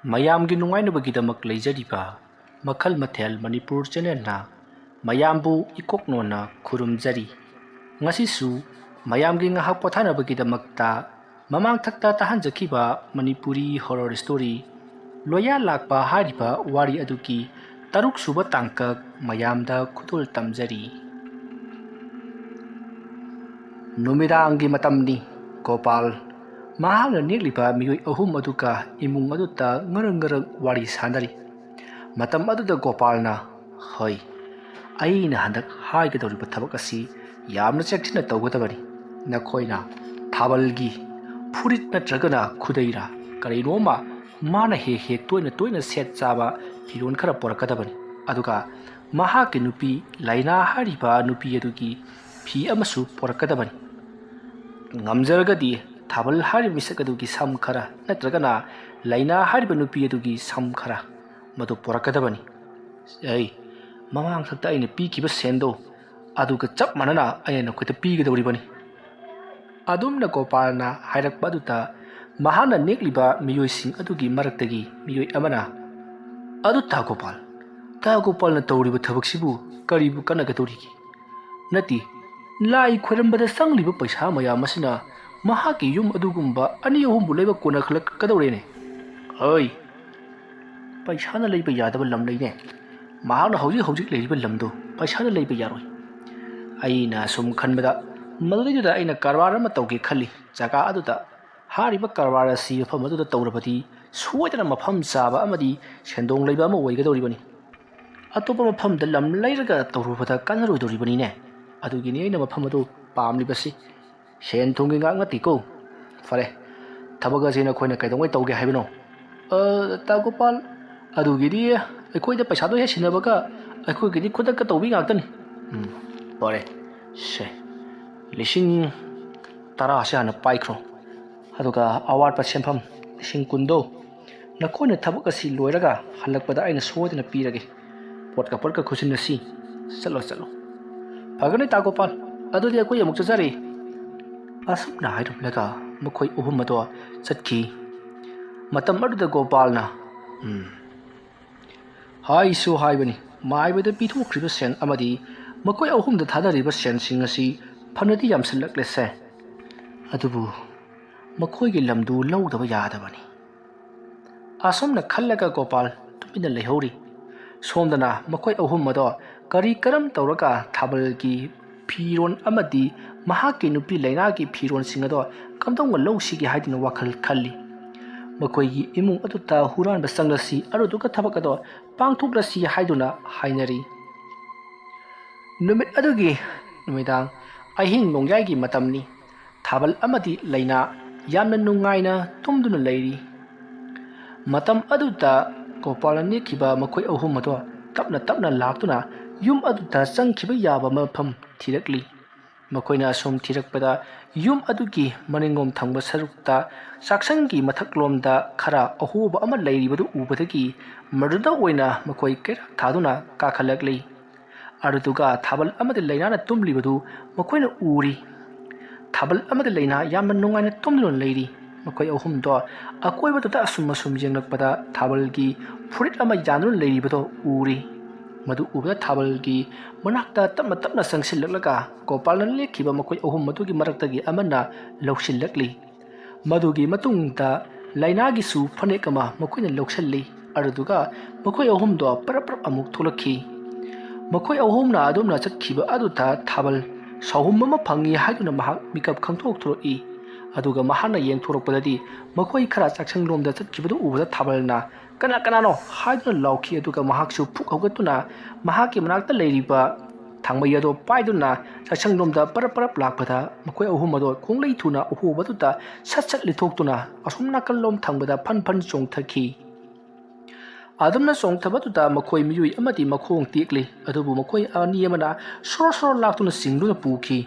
ꯃꯌꯥꯝꯒꯤ ꯅꯨꯡꯉꯥꯏꯅꯕꯒꯤꯗꯃꯛ ꯂꯩꯖꯔꯤꯕ ꯃꯈꯜ ꯃꯊꯦꯜ ꯃꯅꯤꯄꯨꯔ ꯆꯦꯅꯦꯜꯅ ꯃꯌꯥꯝꯕꯨ ꯏꯀꯣꯛꯅꯣꯟꯅ ꯈꯨꯔꯨꯝꯖꯔꯤ꯫ ꯉꯁꯤꯁꯨ ꯃꯌꯥꯝꯒꯤ ꯉꯥꯏꯍꯥꯛ ꯄꯣꯊꯥꯅꯕꯒꯤꯗꯃꯛꯇ ꯃꯃꯥꯡꯊꯛꯇ ꯇꯥꯍꯟꯖꯈꯤꯕ ꯃꯅꯤꯄꯨꯔꯤ ꯍꯣꯔꯔ ꯁ꯭ꯇꯣꯔꯤ ꯂꯣꯌꯥ ꯂꯥꯛꯄ ꯍꯥꯏꯔꯤꯕ ꯋꯥꯔꯤ ꯑꯗꯨꯒꯤ 6ꯁꯨꯕ ꯇꯥꯡꯀꯛ ꯃꯌꯥꯝꯗ ꯈꯨꯗꯣꯜ ꯇꯝꯖꯔꯤ꯫ ꯅꯨꯃꯤꯗꯥꯡꯒꯤ ꯃꯇꯝꯅꯤ꯫ ꯒꯣꯄꯥꯜ ꯃꯍꯥꯛꯅ ꯅꯦꯛꯂꯤꯕ ꯃꯤꯑꯣꯏ 3 ꯑꯗꯨꯒ ꯏꯃꯨꯡ ꯑꯗꯨꯗ ꯉꯔꯪ ꯋꯥꯔꯤ ꯁꯥꯅꯔꯤ꯫ ꯃꯇꯝ ꯑꯗꯨꯗ ꯒꯣꯄꯥꯜꯅ, "ꯍꯣꯏ, ꯑꯩꯅ ꯍꯟꯗꯛ ꯍꯥꯏꯒꯗꯧꯔꯤꯕ ꯊꯕꯛ ꯑꯁꯤ ꯌꯥꯝꯅ ꯆꯦꯛꯁꯤꯟꯅ ꯇꯧꯒꯗꯕꯅꯤ꯫ ꯅꯈꯣꯏꯅ ꯊꯥꯕꯜꯒꯤ ꯐꯨꯔꯤꯠ ꯅꯠꯇ꯭ꯔꯒꯅ ꯈꯨꯗꯩꯔ ꯀꯔꯤꯅꯣꯃ ꯃꯥꯅ ꯍꯦꯛ ꯇꯣꯏꯅ ꯁꯦꯠ ꯆꯥꯕ ꯐꯤꯔꯣꯜ ꯈꯔ ꯄꯣꯔꯛꯀꯗꯕꯅꯤ꯫ ꯑꯗꯨꯒ ꯃꯍꯥꯛꯀꯤ ꯅꯨꯄꯤ ꯂꯩꯅꯥ ꯍꯥꯏꯔꯤꯕ ꯅꯨꯄꯤ ꯑꯗꯨꯒꯤ ꯐꯤ ꯑꯃꯁꯨ ꯄꯣꯔꯛꯀꯗꯕꯅꯤ꯫ ꯉꯝꯖꯔꯒꯗꯤ ꯊꯥꯕꯜ ꯍꯥꯏꯔꯤꯕ ꯃꯤꯁꯛ ꯑꯗꯨꯒꯤ ꯁꯝ ꯈꯔ ꯅꯠꯇ꯭ꯔꯒꯅ ꯂꯩꯅꯥ ꯍꯥꯏꯔꯤꯕ ꯅꯨꯄꯤ ꯑꯗꯨꯒꯤ ꯁꯝꯈꯔ ꯃꯗꯨ ꯄꯣꯔꯛꯀꯗꯕꯅꯤ꯫ ꯃꯃꯥꯡꯊꯛꯇ ꯑꯩꯅ ꯄꯤꯈꯤꯕ ꯁꯦꯟꯗꯣ ꯑꯗꯨꯒ ꯆꯞ ꯃꯥꯟꯅꯅ ꯑꯩꯅ ꯅꯈꯣꯏꯗ ꯄꯤꯒꯗꯧꯔꯤꯕꯅꯤ." ꯑꯗꯨꯝꯅ ꯒꯣꯄꯥꯜꯅ ꯍꯥꯏꯔꯛꯄ ꯑꯗꯨꯗ ꯃꯍꯥꯛꯅ ꯅꯦꯛꯂꯤꯕ ꯃꯤꯑꯣꯏꯁꯤꯡ ꯑꯗꯨꯒꯤ ꯃꯔꯛꯇꯒꯤ ꯃꯤꯑꯣꯏ ꯑꯃꯅ, "ꯑꯗꯨ ꯇꯥ ꯒꯣꯄꯥꯜꯅ ꯇꯧꯔꯤꯕ ꯊꯕꯛꯁꯤꯕꯨ ꯀꯔꯤꯕꯨ ꯀꯥꯟꯅꯒꯗꯧꯔꯤꯒꯦ? ꯅꯠꯇꯦ, ꯂꯥꯏ ꯈꯣꯏꯔꯝꯕꯗ ꯆꯪꯂꯤꯕ ꯄꯩꯁꯥ ꯃꯌꯥꯝ ꯑꯁꯤꯅ ꯃꯍꯥꯛꯀꯤ ꯌꯨꯝ ꯑꯗꯨꯒꯨꯝꯕ 2-3ꯕꯨ ꯂꯩꯕ ꯀꯣꯟꯅꯈꯠꯂꯛꯀꯗꯧꯔꯦꯅꯦ꯫ ꯄꯩꯁꯥꯅ ꯂꯩꯕ ꯌꯥꯗꯕ ꯂꯝ ꯂꯩꯅꯦ꯫ ꯃꯍꯥꯛꯅ ꯍꯧꯖꯤꯛ ꯂꯩꯔꯤꯕ ꯂꯝꯗꯨ ꯄꯩꯁꯥꯅ ꯂꯩꯕ ꯌꯥꯔꯣꯏ꯫ ꯑꯩꯅ ꯁꯨꯝ ꯈꯟꯕꯗ ꯃꯗꯨꯗꯩꯗꯨꯗ ꯑꯩꯅ ꯀꯔꯕꯥꯔ ꯑꯃ ꯇꯧꯒꯦ ꯈꯜꯂꯤ꯫ ꯖꯒꯥ ꯑꯗꯨꯗ ꯍꯥꯏꯔꯤꯕ ꯀꯔꯕꯥꯔ ꯑꯁꯤ ꯃꯐꯝ ꯑꯗꯨꯗ ꯇꯧꯔꯕꯗꯤ ꯁꯣꯏꯗꯅ ꯃꯐꯝ ꯆꯥꯕ ꯑꯃꯗꯤ ꯁꯦꯟꯗꯣꯡ ꯂꯩꯕ ꯑꯃ ꯑꯣꯏꯒꯗꯧꯔꯤꯕꯅꯤ꯫ ꯑꯇꯣꯞꯄ ꯃꯐꯝꯗ ꯂꯝ ꯂꯩꯔꯒ ꯇꯧꯔꯨꯕꯗ ꯀꯥꯟꯅꯔꯣꯏꯗꯧꯔꯤꯕꯅꯤꯅꯦ꯫ ꯑꯗꯨꯒꯤꯅꯤ ꯑꯩꯅ ꯃꯐꯝ ꯑꯗꯨ ꯄꯥꯝꯂꯤꯕꯁꯤ꯫ ꯁꯦꯟ ꯊꯨꯝꯒꯤ ꯉꯥꯛ ꯅꯠꯇꯦꯀꯣ꯫ ꯐꯔꯦ, ꯊꯕꯛ ꯑꯁꯤ ꯅꯈꯣꯏꯅ ꯀꯩꯗꯧꯉꯩ ꯇꯧꯒꯦ ꯍꯥꯏꯕꯅꯣ?" "ꯇꯥ ꯒꯣꯄꯥꯜ, ꯑꯗꯨꯒꯤꯗꯤ ꯑꯩꯈꯣꯏꯗ ꯄꯩꯁꯥꯗꯣ ꯍꯦꯛ ꯁꯤꯟꯅꯕꯒ ꯑꯩꯈꯣꯏꯒꯤꯗꯤ ꯈꯨꯗꯛꯇ ꯇꯧꯕꯤ ꯉꯥꯛꯇꯅꯤ." "ꯐꯔꯦ, ꯁꯦ 10,000 ꯍꯥꯟꯅ ꯄꯥꯏꯈ꯭ꯔꯣ꯫ ꯑꯗꯨꯒ ꯑꯋꯥꯠꯄ ꯁꯦꯟꯐꯝ 20,000ꯗꯣ ꯅꯈꯣꯏꯅ ꯊꯕꯛ ꯑꯁꯤ ꯂꯣꯏꯔꯒ ꯍꯜꯂꯛꯄꯗ ꯑꯩꯅ ꯁꯣꯏꯗꯅ ꯄꯤꯔꯒꯦ꯫ ꯄꯣꯠꯀ ꯈꯨꯠꯁꯤꯟꯅꯁꯤ꯫ ꯆꯠꯂꯣ." "ꯐꯒꯅꯤ ꯇꯥ ꯒꯣꯄꯥꯜ, ꯑꯗꯨꯗꯤ ꯑꯩꯈꯣꯏ ꯑꯃꯨꯛ ꯆꯠꯆꯔꯤ." ꯑꯁꯨꯝꯅ ꯍꯥꯏꯔꯝꯂꯒ ꯃꯈꯣꯏ 3 ꯑꯗꯣ ꯆꯠꯈꯤ꯫ ꯃꯇꯝ ꯑꯗꯨꯗ ꯒꯣꯄꯥꯜꯅ, ꯍꯥꯏꯁꯨ ꯍꯥꯏꯕꯅꯤ, ꯃꯥꯏꯕꯗ ꯄꯤꯊꯣꯛꯈ꯭ꯔꯤꯕ ꯁꯦꯟ ꯑꯃꯗꯤ ꯃꯈꯣꯏ 3ꯗ ꯊꯥꯗꯔꯤꯕ ꯁꯦꯟꯁꯤꯡ ꯑꯁꯤ ꯐꯅꯗꯤ ꯌꯥꯝꯁꯤꯜꯂꯛꯂꯦꯁꯦ꯫ ꯑꯗꯨꯕꯨ ꯃꯈꯣꯏꯒꯤ ꯂꯝꯗꯨ ꯂꯧꯗꯕ ꯌꯥꯗꯕꯅꯤ꯫ ꯑꯁꯨꯝꯅ ꯈꯜꯂꯒ ꯒꯣꯄꯥꯜ ꯇꯨꯃꯤꯟꯅ ꯂꯩꯍꯧꯔꯤ꯫ ꯁꯣꯝꯗꯅ ꯃꯈꯣꯏ 3 ꯑꯗꯣ ꯀꯔꯝꯇꯧꯔꯒ ꯊꯥꯕꯜꯒꯤ ꯐꯤꯔꯣꯜ ꯑꯃꯗꯤ ꯃꯍꯥꯛꯀꯤ ꯅꯨꯄꯤ ꯂꯩꯅꯥꯒꯤ ꯐꯤꯔꯣꯜꯁꯤꯡ ꯑꯗꯣ ꯀꯝꯗꯧꯅ ꯂꯧꯁꯤꯒꯦ ꯍꯥꯏꯗꯨꯅ ꯋꯥꯈꯜ ꯈꯜꯂꯤ꯫ ꯃꯈꯣꯏꯒꯤ ꯏꯃꯨꯡ ꯑꯗꯨꯗ ꯍꯨꯔꯥꯟꯕ ꯆꯪꯂꯁꯤ, ꯑꯗꯨꯗꯨꯒ ꯊꯕꯛ ꯑꯗꯣ ꯄꯥꯡꯊꯣꯛꯂꯁꯤ ꯍꯥꯏꯗꯨꯅ ꯍꯥꯏꯅꯔꯤ꯫ ꯅꯨꯃꯤꯠ ꯑꯗꯨꯒꯤ ꯅꯨꯃꯤꯗꯥꯡ ꯑꯍꯤꯡ ꯅꯣꯡꯌꯥꯏꯒꯤ ꯃꯇꯝꯅꯤ꯫ ꯊꯥꯕꯜ ꯑꯃꯗꯤ ꯂꯩꯅꯥ ꯌꯥꯝꯅ ꯅꯨꯡꯉꯥꯏꯅ ꯇꯨꯝꯗꯨꯅ ꯂꯩꯔꯤ꯫ ꯃꯇꯝ ꯑꯗꯨꯗ ꯒꯣꯄꯥꯜꯅ ꯅꯦꯛꯈꯤꯕ ꯃꯈꯣꯏ 3 ꯑꯗꯣ ꯇꯞꯅ ꯂꯥꯛꯇꯨꯅ ꯌꯨꯝ ꯑꯗꯨꯗ ꯆꯪꯈꯤꯕ ꯌꯥꯕ ꯃꯐꯝ ꯊꯤꯔꯛꯂꯤ꯫ ꯃꯈꯣꯏꯅ ꯑꯁꯨꯝ ꯊꯤꯔꯛꯄꯗ ꯌꯨꯝ ꯑꯗꯨꯒꯤ ꯃꯅꯤꯡꯂꯣꯝ ꯊꯪꯕ ꯁꯔꯨꯛꯇ ꯆꯥꯛꯁꯪꯒꯤ ꯃꯊꯛꯂꯣꯝꯗ ꯈꯔ ꯑꯍꯣꯕ ꯑꯃ ꯂꯩꯔꯤꯕꯗꯨ ꯎꯕꯗꯒꯤ ꯃꯗꯨꯗ ꯑꯣꯏꯅ ꯃꯈꯣꯏ ꯀꯩꯔꯥꯛ ꯊꯥꯗꯨꯅ ꯀꯥꯈꯠꯂꯛꯂꯤ꯫ ꯑꯗꯨꯗꯨꯒ ꯊꯥꯕꯜ ꯑꯃꯗꯤ ꯂꯩꯅꯥꯅ ꯇꯨꯝꯂꯤꯕꯗꯨ ꯃꯈꯣꯏꯅ ꯎꯔꯤ꯫ ꯊꯥꯕꯜ ꯑꯃꯗꯤ ꯂꯩꯅꯥ ꯌꯥꯝꯅ ꯅꯨꯡꯉꯥꯏꯅ ꯇꯨꯝꯗꯨꯅ ꯂꯩꯔꯤ꯫ ꯃꯈꯣꯏ 3ꯗꯣ ꯑꯀꯣꯏꯕꯗꯨꯗ ꯑꯁꯨꯝ ꯌꯦꯡꯂꯛꯄꯗ ꯊꯥꯕꯜꯒꯤ ꯐꯨꯔꯤꯠ ꯑꯃ ꯌꯥꯟꯗꯨꯅ ꯂꯩꯔꯤꯕꯗꯣ ꯎꯔꯤ꯫ ꯃꯗꯨ ꯎꯕꯗ ꯊꯥꯕꯜꯒꯤ ꯃꯅꯥꯛꯇ ꯇꯞꯅ ꯆꯪꯁꯤꯜꯂꯛꯂꯒ ꯒꯣꯄꯥꯜꯅ ꯅꯦꯛꯈꯤꯕ ꯃꯈꯣꯏ 3 ꯑꯗꯨꯒꯤ ꯃꯔꯛꯇꯒꯤ ꯑꯃꯅ ꯂꯧꯁꯤꯜꯂꯛꯂꯤ꯫ ꯃꯗꯨꯒꯤ ꯃꯇꯨꯡꯗ ꯂꯩꯅꯥꯒꯤꯁꯨ ꯐꯅꯦꯛ ꯑꯃ ꯃꯈꯣꯏꯅ ꯂꯧꯁꯤꯜꯂꯤ꯫ ꯑꯗꯨꯗꯨꯒ ꯃꯈꯣꯏ 3ꯗꯣ ꯄꯔꯞ ꯑꯃꯨꯛ ꯊꯣꯛꯂꯛꯈꯤ꯫ ꯃꯈꯣꯏ 3ꯅ ꯑꯗꯨꯝꯅ ꯆꯠꯈꯤꯕ ꯑꯗꯨꯗ ꯊꯥꯕꯜ ꯁꯥꯍꯨꯝ ꯑꯃ ꯐꯪꯏ ꯍꯥꯏꯗꯨꯅ ꯃꯍꯥꯛ ꯃꯤꯀꯞ ꯈꯪꯊꯣꯛꯏ꯫ ꯑꯗꯨꯒ ꯃꯍꯥꯛꯅ ꯌꯦꯡꯊꯣꯔꯛꯄꯗꯗꯤ ꯃꯈꯣꯏ ꯈꯔ ꯆꯥꯛꯁꯪꯂꯣꯝꯗ ꯆꯠꯈꯤꯕꯗꯨ ꯎꯕꯗ ꯊꯥꯕꯜꯅ ꯀꯅꯥꯅꯣ ꯍꯥꯏꯗꯨꯅ ꯂꯥꯎꯈꯤ꯫ ꯑꯗꯨꯒ ꯃꯍꯥꯛꯁꯨ ꯐꯨꯛ ꯍꯧꯒꯠꯇꯨꯅ ꯃꯍꯥꯛꯀꯤ ꯃꯅꯥꯛꯇ ꯂꯩꯔꯤꯕ ꯊꯥꯡꯃꯩ ꯑꯗꯣ ꯄꯥꯏꯗꯨꯅ ꯆꯥꯛꯁꯪꯂꯣꯝꯗ ꯄꯔꯞ ꯂꯥꯛꯄꯗ ꯃꯈꯣꯏ 3 ꯑꯗꯣ ꯈꯣꯡꯂꯩ ꯊꯨꯅ ꯑꯍꯣꯕꯗꯨꯗ ꯁꯠ ꯂꯤꯊꯣꯛꯇꯨꯅ ꯑꯁꯣꯝ ꯅꯥꯀꯜꯂꯣꯝ ꯊꯪꯕꯗ ꯐꯟ ꯆꯣꯡꯊꯈꯤ꯫ ꯑꯗꯨꯝꯅ ꯆꯣꯡꯊꯕꯗꯨꯗ ꯃꯈꯣꯏ ꯃꯤꯑꯣꯏ ꯑꯃꯗꯤ ꯃꯈꯣꯡ ꯇꯦꯛꯂꯤ꯫ ꯑꯗꯨꯕꯨ ꯃꯈꯣꯏ 2 ꯑꯃꯅ ꯁꯣꯔꯣ ꯂꯥꯛꯇꯨꯅ ꯆꯤꯡꯗꯨꯅ ꯄꯨꯈꯤ꯫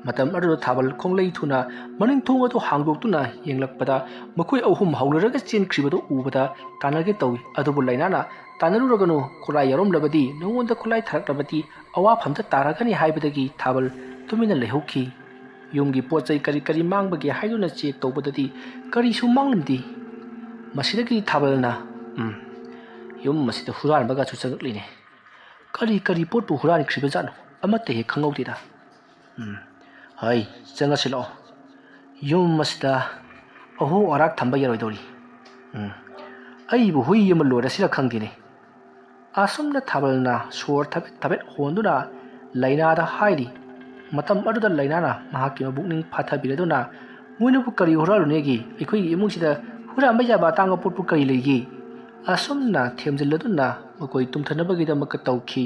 ꯃꯇꯝ ꯑꯗꯨꯗ ꯊꯥꯕꯜ ꯈꯣꯡꯂꯩ ꯊꯨꯅ ꯃꯅꯤꯡꯊꯣꯡ ꯑꯗꯨ ꯍꯥꯡꯗꯣꯛꯇꯨꯅ ꯌꯦꯡꯂꯛꯄꯗ ꯃꯈꯣꯏ 3 ꯍꯧꯅꯔꯒ ꯆꯦꯟꯈ꯭ꯔꯤꯕꯗꯨ ꯎꯕꯗ ꯇꯥꯟꯅꯒꯦ ꯇꯧꯏ꯫ ꯑꯗꯨꯕꯨ ꯂꯩꯅꯥꯅ, "ꯇꯥꯟꯅꯔꯨꯔꯒꯅꯨ, ꯈꯨꯠꯂꯥꯏ ꯌꯥꯎꯔꯝꯂꯕꯗꯤ ꯅꯉꯣꯟꯗ ꯈꯨꯠꯂꯥꯏ ꯊꯥꯔꯛꯂꯕꯗꯤ ꯑꯋꯥꯐꯝꯗ ꯇꯥꯔꯒꯅꯤ" ꯍꯥꯏꯕꯗꯒꯤ ꯊꯥꯕꯜ ꯇꯨꯃꯤꯟꯅ ꯂꯩꯍꯧꯈꯤ꯫ ꯌꯨꯝꯒꯤ ꯄꯣꯠꯆꯩ ꯀꯔꯤ ꯃꯥꯡꯕꯒꯦ ꯍꯥꯏꯗꯨꯅ ꯆꯦꯛ ꯇꯧꯕꯗꯗꯤ ꯀꯔꯤꯁꯨ ꯃꯥꯡꯂꯝꯗꯦ꯫ ꯃꯁꯤꯗꯒꯤ ꯊꯥꯕꯜꯅ ꯌꯨꯝ ꯑꯁꯤꯗ ꯍꯨꯔꯥꯟꯕꯒꯁꯨ ꯆꯪꯉꯛꯂꯤꯅꯦ ꯀꯔꯤ ꯄꯣꯠꯄꯨ ꯍꯨꯔꯥꯟꯈ꯭ꯔꯤꯕꯖꯥꯠꯅꯣ ꯑꯃꯠꯇ ꯍꯦꯛ ꯈꯪꯍꯧꯗꯦꯗ ꯍꯩ ꯆꯪꯉꯁꯤ ꯂꯥꯛꯑꯣ ꯌꯨꯝ ꯑꯁꯤꯗ ꯑꯍꯣ ꯑꯔꯥꯛ ꯊꯝꯕ ꯌꯥꯔꯣꯏꯗꯧꯔꯤ ꯑꯩꯕꯨ ꯍꯨꯏ ꯑꯃ ꯂꯣꯏꯔꯁꯤꯔ ꯈꯪꯗꯦꯅꯦ ꯑꯁꯨꯝꯅ ꯊꯥꯕꯜꯅ ꯁꯣꯔ ꯊꯕꯦꯠ ꯍꯣꯟꯗꯨꯅ ꯂꯩꯅꯥꯗ ꯍꯥꯏꯔꯤ ꯃꯇꯝ ꯑꯗꯨꯗ ꯂꯩꯅꯥꯅ ꯃꯍꯥꯛꯀꯤ ꯃꯕꯨꯛꯅꯤꯡ ꯐꯥꯊꯕꯤꯔꯗꯨꯅ ꯃꯣꯏꯅꯕꯨ ꯀꯔꯤ ꯍꯨꯔꯥꯜꯂꯨꯅꯦꯒꯤ ꯑꯩꯈꯣꯏꯒꯤ ꯏꯃꯨꯡꯁꯤꯗ ꯍꯨꯔꯥꯟꯕ ꯌꯥꯕ ꯑꯇꯥꯡꯕ ꯄꯣꯠꯄꯨ ꯀꯔꯤ ꯂꯩꯒꯦ ꯑꯁꯨꯝꯅ ꯊꯦꯝꯖꯤꯜꯂꯗꯨꯅ ꯃꯈꯣꯏ ꯇꯨꯝꯊꯅꯕꯒꯤꯗꯃꯛꯇ ꯇꯧꯈꯤ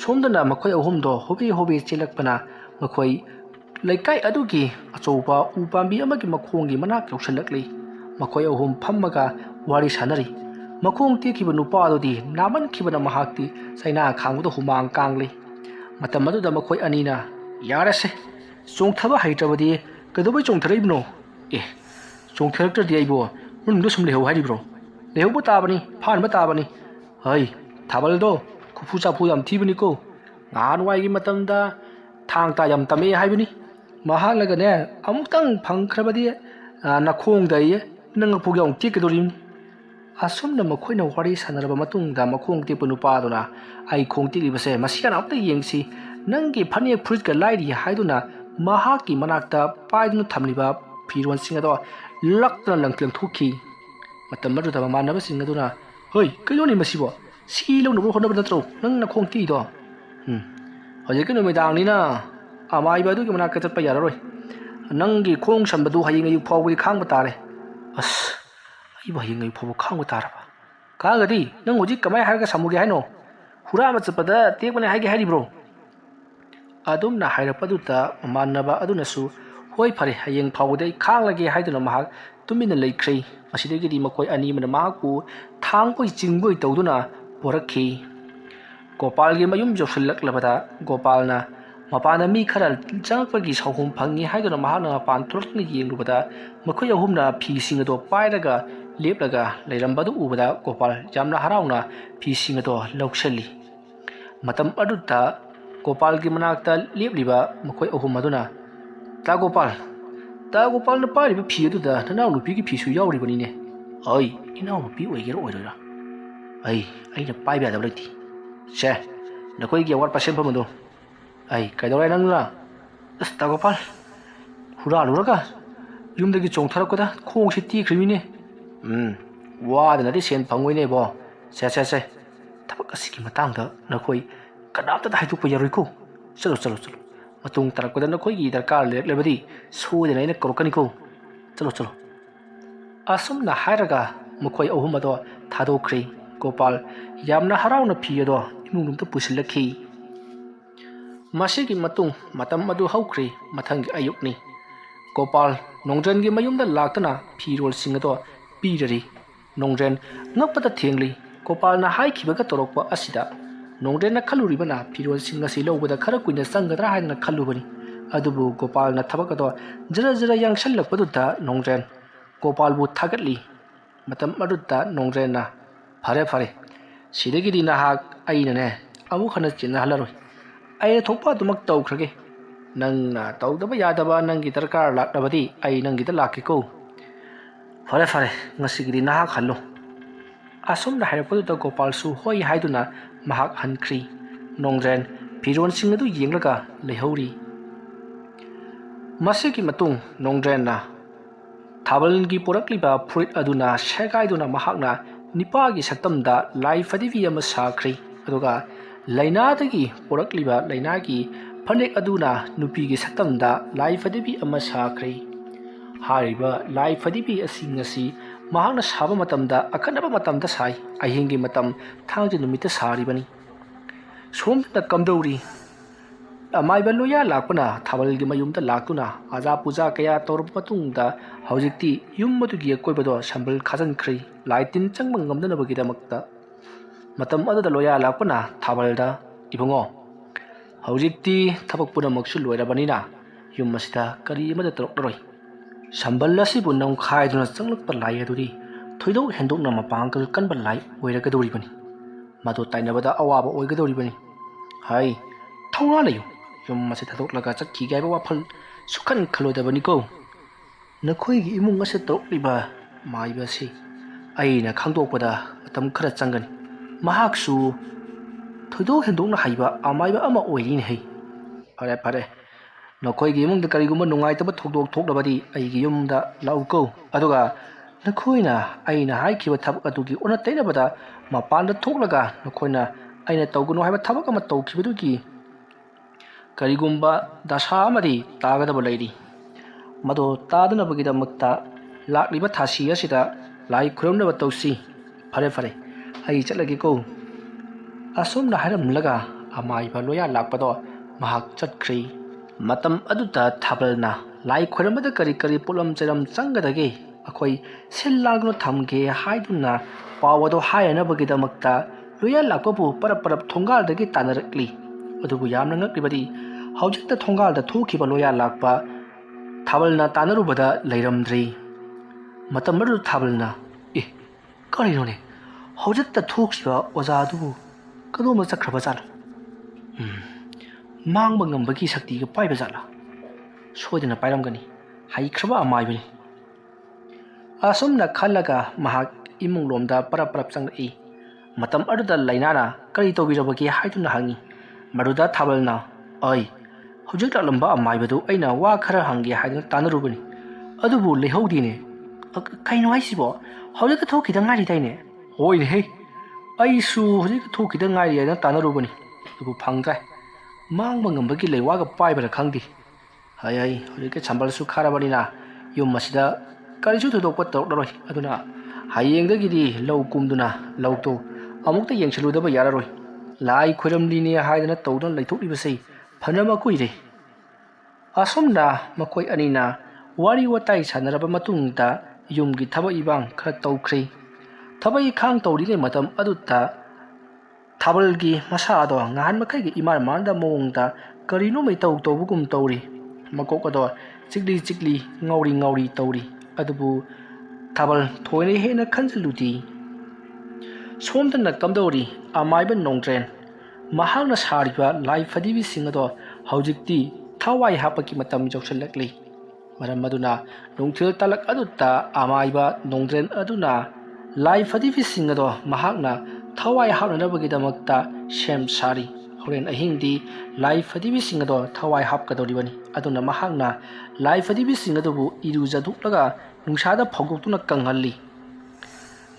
ꯁꯣꯝꯗꯅ ꯃꯈꯣꯏ ꯑꯍꯨꯝꯗꯣ ꯍꯣꯕꯦ ꯆꯦꯜꯂꯛꯄꯅ ꯃꯈꯣꯏ ꯂꯩꯀꯥꯏ ꯑꯗꯨꯒꯤ ꯑꯆꯧꯕ ꯎ ꯄꯥꯝꯕꯤ ꯑꯃꯒꯤ ꯃꯈꯣꯡꯒꯤ ꯃꯅꯥꯛ ꯌꯧꯁꯤꯜꯂꯛꯂꯤ ꯃꯈꯣꯏ ꯑꯍꯨꯝ ꯐꯝꯃꯒ ꯋꯥꯔꯤ ꯁꯥꯟꯅꯔꯤ ꯃꯈꯣꯡ ꯇꯦꯛꯈꯤꯕ ꯅꯨꯄꯥ ꯑꯗꯨꯗꯤ ꯅꯥꯃꯟꯈꯤꯕꯅ ꯃꯍꯥꯛꯇꯤ ꯆꯩꯅꯥ ꯈꯥꯡꯕꯗ ꯍꯨꯃꯥꯡ ꯀꯥꯡꯂꯤ ꯃꯇꯝ ꯑꯗꯨꯗ ꯃꯈꯣꯏ ꯑꯅꯤꯅ ꯌꯥꯔꯁꯦ ꯆꯣꯡꯊꯕ ꯍꯩꯇ꯭ꯔꯕꯗꯤ ꯀꯩꯗꯧꯕꯩ ꯆꯣꯡꯊꯔꯛꯏꯕꯅꯣ ꯆꯣꯡꯊꯔꯛꯇ꯭ꯔꯗꯤ ꯑꯩꯕꯨ ꯃꯅꯨꯡꯗ ꯁꯨꯝ ꯂꯩꯍꯧ ꯍꯥꯏꯔꯤꯕ꯭ꯔꯣ ꯂꯩꯍꯧꯕ ꯇꯥꯕꯅꯤ ꯐꯥꯟꯕ ꯇꯥꯕꯅꯤ ꯍꯩ ꯊꯥꯕꯜꯗꯣ ꯈꯨꯐꯨ ꯆꯥꯐꯨ ꯌꯥꯝ ꯊꯤꯕꯅꯤꯀꯣ ꯅꯍꯥꯟꯋꯥꯏꯒꯤ ꯃꯇꯝꯗ ꯊꯥꯡ ꯇꯥ ꯌꯥꯝ ꯇꯝꯃꯦ ꯍꯥꯏꯕꯅꯤ ꯃꯍꯥꯛꯅꯒꯅꯦ ꯑꯃꯨꯛꯇꯪ ꯐꯪꯈ꯭ꯔꯕꯗꯤ ꯅꯈꯣꯡꯗ ꯅꯪ ꯐꯨꯒ ꯑꯃꯨꯛ ꯇꯦꯛꯀꯗꯧꯔꯤꯕꯅꯤ ꯑꯁꯨꯝꯅ ꯃꯈꯣꯏꯅ ꯋꯥꯔꯤ ꯁꯥꯟꯅꯔꯕ ꯃꯇꯨꯡꯗ ꯃꯈꯣꯡ ꯇꯦꯛꯄ ꯅꯨꯄꯥꯗꯨꯅ ꯑꯩ ꯈꯣꯡ ꯇꯦꯛꯂꯤꯕꯁꯦ ꯃꯁꯤ ꯀꯅꯥ ꯑꯝꯇ ꯌꯦꯡꯁꯤ ꯅꯪꯒꯤ ꯐꯅꯦꯛ ꯐꯨꯔꯤꯠꯀ ꯂꯥꯏꯔꯤ haiduna mahaki manakta paiduna thamliba phiron sing ado lakna langthokhi matam madu da manaba sing aduna hoi kailoni masibo si lo no hono natro nang na khongti do hoje kino medang ni na amai ba du ki manaka chatpa yararoi nangi khong sambadu haying ayu phawgi khang batare as ai ba haying ayu phaw khang bataraba kagadi nang hoji kamai harga samugi haino hura ma chappada tekbane haigi haribro adumna hairapaduta manaba adunasu hoi phare hayeng phawdai khanglage haiduna mahak tumina leikhri asidagi di makoi ani mana mahaku thangpoi chingpoi tawduna porakhi gopal gi mayum josilak labada gopalna mapana mi khara changpagi sahum phangi haiduna mahana pan turni yenglubada makoi ahumna phi singado pairaga leplaga leirambadu ubada gopal jamna harauna phi singado lauksali matam aduta gopal gi manakta lepliba makoi ahum aduna ta gopal na pariba phi aduda nanaw nupi gi phi su yawri bani ne ai inaw nupi oigero oirora ai aina paiba da blati she nakoi gi awar pasem pamado ai kaidorai nangla as ta gopal hura luraga yumdagi chongtharakoda khong si ti khrimine wa da nadi sen phangoi ne bo se thabak asiki matangda nakoi kanapta da haitu yaroy ko chalo matung tarakda nakoi gi darkar lebadi sudena ina korokani ko chalo asum na hairaga makoi ahum ado thadokri gopal yamna harauna phi ado imungum ta pusilakhi masigi matung matam adu haukri mathangi ayukni gopal nongren gi mayumda laktana phirol singado pirari nongren ngapata thengli gopal na haikhibaga torokpa asida nongren na khaluribana phirol singa si lobada khara kuina sangadra haina khalubani adubu gopal na thabakado jara yangsal lakpaduta nongren gopal bu thagatli matam aduta nongren na phare sidagi dina hak aina ne amu khana chinna halaroi ai thokpa tumak tawkhrage nang na tawdaba yadaba nangi darkar laknabadi ai nangi da lakiko phare ngasigi dina hak hallo asum na hairapaduta gopal su hoi haiduna mahak hankri nongren phiron sing adu yenglaga lehauri masigi matung nongren na thabalgi porakliba fruit aduna shegaiduna mahakna nipagi satamda lai fadivi ama sakri aduga lainadagi porakliba lainagi phanek aduna nupigi satamda lai fadivi ama sakri hariba lai fadivi asingasi mahakna saba matamda akhanaba matamda sai ahingi matam thangji numita saribani somda kamdauri amai baloya lakpana thabalgi mayumda laktuna aja puja kaya torp matungda haujikti yummadugi koibado sambal khajan khri laitin changmang ngamdana bagida makta matam adada loya lakpana thabalda ibungo haujikti thabak puna maksu loirabanina yummasida kari amada toroklaroi sambal asibu nang khaiduna changlakpa lai aduri thoidok hendokna mapangkal kanba lai oiragadori bani madu tainabada awaba oigadori bani hai thawra layu yummasida thadok chakhi gaiba wafal sukhan khalodabani ko nakhoi gi imung ase torokliba ꯃꯥꯏꯕꯁꯤ ꯑꯩꯅ ꯈꯪꯗꯣꯛꯄꯗ ꯃꯇꯝ ꯈꯔ ꯆꯪꯒꯅꯤ ꯃꯍꯥꯛꯁꯨ ꯊꯣꯏꯗꯣꯛ ꯍꯦꯟꯗꯣꯛꯅ ꯍꯩꯕ ꯑꯃꯥꯏꯕ ꯑꯃ ꯑꯣꯏꯔꯤꯅꯦ ꯐꯔꯦ ꯐꯔꯦ ꯅꯈꯣꯏꯒꯤ ꯏꯃꯨꯡꯗ ꯀꯔꯤꯒꯨꯝꯕ ꯅꯨꯡꯉꯥꯏꯇꯕ ꯊꯧꯗꯣꯛ ꯊꯣꯛꯂꯕꯗꯤ ꯑꯩꯒꯤ ꯌꯨꯝꯗ ꯂꯥꯛꯎꯀꯣ ꯑꯗꯨꯒ ꯅꯈꯣꯏꯅ ꯑꯩꯅ ꯍꯥꯏꯈꯤꯕ ꯊꯕꯛ ꯑꯗꯨꯒꯤ ꯑꯣꯟꯅ ꯇꯩꯅꯕꯗ ꯃꯄꯥꯟꯗ ꯊꯣꯛꯂꯒ ꯅꯈꯣꯏꯅ ꯑꯩꯅ ꯇꯧꯒꯅꯨ ꯍꯥꯏꯕ ꯊꯕꯛ ꯑꯃ ꯇꯧꯈꯤꯕꯗꯨꯒꯤ ꯀꯔꯤꯒꯨꯝꯕ ꯗꯁꯥ ꯑꯃꯗꯤ ꯇꯥꯒꯗꯕ ꯂꯩꯔꯤ ꯃꯗꯨ ꯇꯥꯗꯅꯕꯒꯤꯗꯃꯛꯇ ꯂꯥꯛꯂꯤꯕ ꯊꯥꯁꯤ ꯑꯁꯤꯗ ꯂꯥꯏ ꯈꯨꯔꯨꯝꯅꯕ ꯇꯧꯁꯤ ꯐꯔꯦ ꯐꯔꯦ ꯑꯩ ꯆꯠꯂꯒꯦꯀꯣ ꯑꯁꯨꯝꯅ ꯍꯥꯏꯔꯝꯂꯒ ꯑꯃꯥꯏꯕ ꯂꯣꯌꯥ ꯂꯥꯛꯄꯗꯣ ꯃꯍꯥꯛ ꯆꯠꯈ꯭ꯔꯦ ꯃꯇꯝ ꯑꯗꯨꯗ ꯊꯥꯕꯜꯅ ꯂꯥꯏ ꯈꯨꯔꯨꯝꯕꯗ ꯀꯔꯤ ꯀꯔꯤ ꯄꯣꯠꯂꯝ ꯆꯩꯔꯝ ꯆꯪꯒꯗꯒꯦ ꯑꯩꯈꯣꯏ ꯁꯤꯜ ꯂꯥꯡꯗꯨꯅ ꯊꯝꯒꯦ ꯍꯥꯏꯗꯨꯅ ꯄꯥꯎ ꯑꯗꯨ ꯍꯥꯏꯅꯕꯒꯤꯗꯃꯛꯇ ꯂꯣꯌꯥ ꯂꯥꯛꯄꯕꯨ ꯄꯔꯞ ꯄꯔꯞ ꯊꯣꯡꯒꯥꯜꯗꯒꯤ ꯇꯥꯟꯅꯔꯛꯂꯤ ꯑꯗꯨꯕꯨ ꯌꯥꯝꯅ ꯉꯛꯂꯤꯕꯗꯤ ꯍꯧꯖꯤꯛꯇ ꯊꯣꯡꯒꯥꯜꯗ ꯊꯣꯛꯈꯤꯕ ꯂꯣꯌꯥ ꯂꯥꯛꯄ ꯊꯥꯕꯜꯅ ꯇꯥꯟꯅꯔꯨꯕꯗ ꯂꯩꯔꯝꯗ꯭ꯔꯤ ꯃꯇꯝ ꯑꯗꯨꯗ ꯊꯥꯕꯜꯅ ꯀꯔꯤꯅꯣꯅꯦ ꯍꯧꯖꯤꯛꯇ ꯊꯣꯛꯈꯤꯕ ꯑꯣꯖꯥꯗꯨꯕꯨ ꯀꯗꯣꯝꯗ ꯆꯠꯈ꯭ꯔꯕ ꯖꯥꯠꯂꯣ ꯃꯥꯡꯕ ꯉꯝꯕꯒꯤ ꯁꯛꯇꯤꯒ ꯄꯥꯏꯕ ꯖꯥꯠꯂꯥ ꯁꯣꯏꯗꯅ ꯄꯥꯏꯔꯝꯒꯅꯤ ꯍꯩꯈ꯭ꯔꯕ ꯑꯃꯥꯏꯕꯅꯤ ꯑꯁꯨꯝꯅ ꯈꯜꯂꯒ ꯃꯍꯥꯛ ꯏꯃꯨꯡꯂꯣꯝꯗ ꯄꯔꯞ ꯄꯔꯞ ꯆꯪꯂꯛꯏ ꯃꯇꯝ ꯑꯗꯨꯗ ꯂꯩꯅꯥꯅ ꯀꯔꯤ ꯇꯧꯕꯤꯔꯕꯒꯦ ꯍꯥꯏꯗꯨꯅ ꯍꯪꯉꯤ ꯃꯗꯨꯗ ꯊꯥꯕꯜꯅ ꯍꯧꯖꯤꯛ ꯂꯥꯛꯂꯝꯕ ꯑꯃꯥꯏꯕꯗꯨ ꯑꯩꯅ ꯋꯥ ꯈꯔ ꯍꯪꯒꯦ ꯍꯥꯏꯗꯨꯅ ꯇꯥꯟꯅꯔꯨꯕꯅꯤ ꯑꯗꯨꯕꯨ ꯂꯩꯍꯧꯗꯦꯅꯦ ꯀꯩꯅꯣ ꯍꯥꯏꯁꯤꯕꯣ ꯍꯧꯖꯤꯛꯇ ꯊꯣꯛꯈꯤꯗ ꯉꯥꯏꯔꯤꯗꯥꯏꯅꯦ ꯍꯣꯏꯅꯦꯍꯦ ꯑꯩꯁꯨ ꯍꯧꯖꯤꯛꯇ ꯊꯣꯛꯈꯤꯗ ꯉꯥꯏꯔꯤ ꯍꯥꯏꯅ ꯇꯥꯟꯅꯔꯨꯕꯅꯤ ꯑꯗꯨꯕꯨ ꯐꯪꯗ꯭ꯔꯦ ꯃꯥꯡꯕ ꯉꯝꯕꯒꯤ ꯂꯩꯋꯥꯒ ꯄꯥꯏꯕꯔ ꯈꯪꯗꯦ ꯍꯧꯖꯤꯛꯀꯤ ꯁꯝꯕꯜꯁꯨ ꯈꯥꯔꯕꯅꯤꯅ ꯌꯨꯝ ꯑꯁꯤꯗ ꯀꯔꯤꯁꯨ ꯊꯣꯏꯗꯣꯛꯄ ꯇꯧꯔꯛꯂꯔꯣꯏ ꯑꯗꯨꯅ ꯍꯌꯦꯡꯗꯒꯤꯗꯤ ꯂꯧ ꯀꯨꯝꯗꯨꯅ ꯂꯧꯗꯣ ꯑꯃꯨꯛꯇ ꯌꯦꯡꯁꯤꯜꯂꯨꯗꯕ ꯌꯥꯔꯔꯣꯏ ꯂꯥꯏ ꯈꯣꯏꯔꯝꯂꯤꯅꯦ ꯍꯥꯏꯗꯅ ꯇꯧꯗꯨꯅ ꯂꯩꯊꯣꯛꯂꯤꯕꯁꯤ ꯐꯅꯕ ꯀꯨꯏꯔꯦ ꯑꯁꯨꯝꯅ ꯃꯈꯣꯏ ꯑꯅꯤꯅ ꯋꯥꯔꯤ ꯋꯥꯇꯥꯏ ꯁꯥꯟꯅꯔꯕ ꯃꯇꯨꯡꯗ ꯌꯨꯝꯒꯤ ꯊꯕꯛ ꯏꯕꯥꯡ ꯈꯔ ꯇꯧꯈ꯭ꯔꯦ ꯊꯕꯛ ꯏꯈꯥꯡ ꯇꯧꯔꯤꯉꯩ ꯃꯇꯝ ꯑꯗꯨꯗ ꯊꯥꯕꯜꯒꯤ ꯃꯁꯥꯗꯣ ꯉꯍꯥꯟ ꯃꯈꯩꯒꯤ ꯏꯃꯥꯟ ꯃꯥꯟꯅꯗꯕ ꯃꯑꯣꯡꯗ ꯀꯔꯤꯅꯣ ꯏꯇꯧ ꯇꯧꯕꯒꯨꯝ ꯇꯧꯔꯤ ꯃꯀꯣꯛ ꯑꯗꯣ ꯆꯤꯛꯂꯤ ꯆꯤꯛꯂꯤ ꯉꯥꯎꯔꯤ ꯉꯥꯎꯔꯤ ꯇꯧꯔꯤ ꯑꯗꯨꯕꯨ ꯊꯥꯕꯜ ꯊꯣꯏꯅ ꯍꯦꯟꯅ ꯈꯟꯖꯤꯜꯂꯨꯗꯦ ꯁꯣꯝꯗꯅ ꯀꯝꯗꯧꯔꯤ ꯑꯃꯥꯏꯕ ꯅꯣꯡꯗ꯭ꯔꯦꯟ ꯃꯍꯥꯛꯅ ꯁꯥꯔꯤꯕ ꯂꯥꯏ ꯐꯗꯤꯕꯤꯁꯤꯡ ꯑꯗꯣ ꯍꯧꯖꯤꯛꯇꯤ ꯊꯋꯥꯏ ꯍꯥꯞꯄꯒꯤ ꯃꯇꯝ ꯌꯧꯁꯤꯜꯂꯛꯂꯤ ꯃꯔꯝ ꯑꯗꯨꯅ ꯅꯨꯡꯊꯤꯜ ꯇꯥꯂꯛ ꯑꯗꯨꯗ ꯑꯃꯥꯏꯕ ꯅꯣꯡꯗ꯭ꯔꯦꯟ ꯑꯗꯨꯅ ꯂꯥꯏ ꯐꯗꯤꯕꯤꯁꯤꯡ ꯑꯗꯣ ꯃꯍꯥꯛꯅ ꯊꯋꯥꯏ ꯍꯥꯞꯅꯅꯕꯒꯤꯗꯃꯛꯇ ꯁꯦꯝ ꯁꯥꯔꯤ ꯍꯣꯔꯦꯟ ꯑꯍꯤꯡꯗꯤ ꯂꯥꯏ ꯐꯗꯤꯕꯤꯁꯤꯡ ꯑꯗꯣ ꯊꯋꯥꯏ ꯍꯥꯞꯀꯗꯧꯔꯤꯕꯅꯤ ꯑꯗꯨꯅ ꯃꯍꯥꯛꯅ ꯂꯥꯏ ꯐꯗꯤꯕꯤꯁꯤꯡ ꯑꯗꯨꯕు ꯏꯔꯨꯖꯊꯣꯛꯂꯒ ꯅꯨꯡꯁꯥꯗ ꯐꯧꯗꯣꯛꯇꯨꯅ ꯀꯪꯍꯜꯂꯤ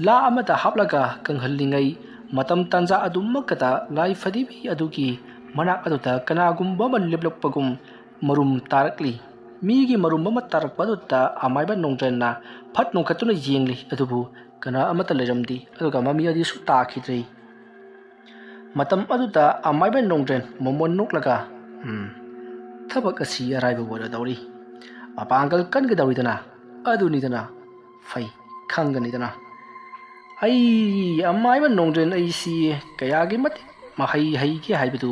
ꯂꯥ ꯑꯃꯗ ꯍꯥꯞꯂꯒ ꯀꯪꯍꯜꯂꯤꯉꯩ ꯃꯇꯝ ꯇꯥꯟꯖꯥ ꯑꯗꯨꯃꯛꯇꯗ ꯂꯥꯏ ꯐꯗꯤꯕꯤ ꯑꯗꯨꯒꯤ ꯃꯅꯥꯛ ꯑꯗꯨꯗ ꯀꯅꯥꯒꯨꯝꯕ ꯑꯃ ꯂꯦꯞꯂꯛꯄꯒꯨꯝ ꯃꯔꯨꯝ ꯇꯥꯔꯛꯂꯤ ꯃꯤꯒꯤ ꯃꯔꯨꯝ ꯑꯃ ꯇꯥꯔꯛꯄ ꯑꯗꯨꯗ ꯑꯃꯥꯏꯕ ꯅꯣꯡꯗ꯭ꯔꯦꯟꯅ ꯐꯠ ꯅꯣꯡꯈꯠꯇꯨꯅ ꯌꯦꯡꯂꯤ ꯑꯗꯨꯕꯨ ꯀꯅꯥ ꯑꯃꯠꯇ ꯂꯩꯔꯝꯗꯦ ꯑꯗꯨꯒ ꯃꯃꯤ ꯑꯗꯨꯁꯨ ꯇꯥꯈꯤꯗ꯭ꯔꯦ ꯃꯇꯝ ꯑꯗꯨꯗ ꯑꯃꯥꯏꯕ ꯅꯣꯡꯗ꯭ꯔꯦꯟ ꯃꯣꯃꯣꯟ ꯅꯣꯛꯂꯒ ꯊꯕꯛ ꯑꯁꯤ ꯑꯔꯥꯏꯕ ꯑꯣꯏꯔꯗꯧꯔꯤ ꯃꯄꯥꯡꯒꯜ ꯀꯟꯒꯗꯧꯔꯤꯗꯅ ꯑꯗꯨꯅꯤꯗꯅ ꯐꯩ ꯈꯪꯒꯅꯤꯗꯅ ꯑꯩ ꯑꯃꯥꯏꯕ ꯅꯣꯡꯗ꯭ꯔꯦꯟ ꯑꯩꯁꯤ ꯀꯌꯥꯒꯤ ꯃꯇꯤꯛ ꯃꯍꯩ ꯍꯩꯒꯦ ꯍꯥꯏꯕꯗꯨ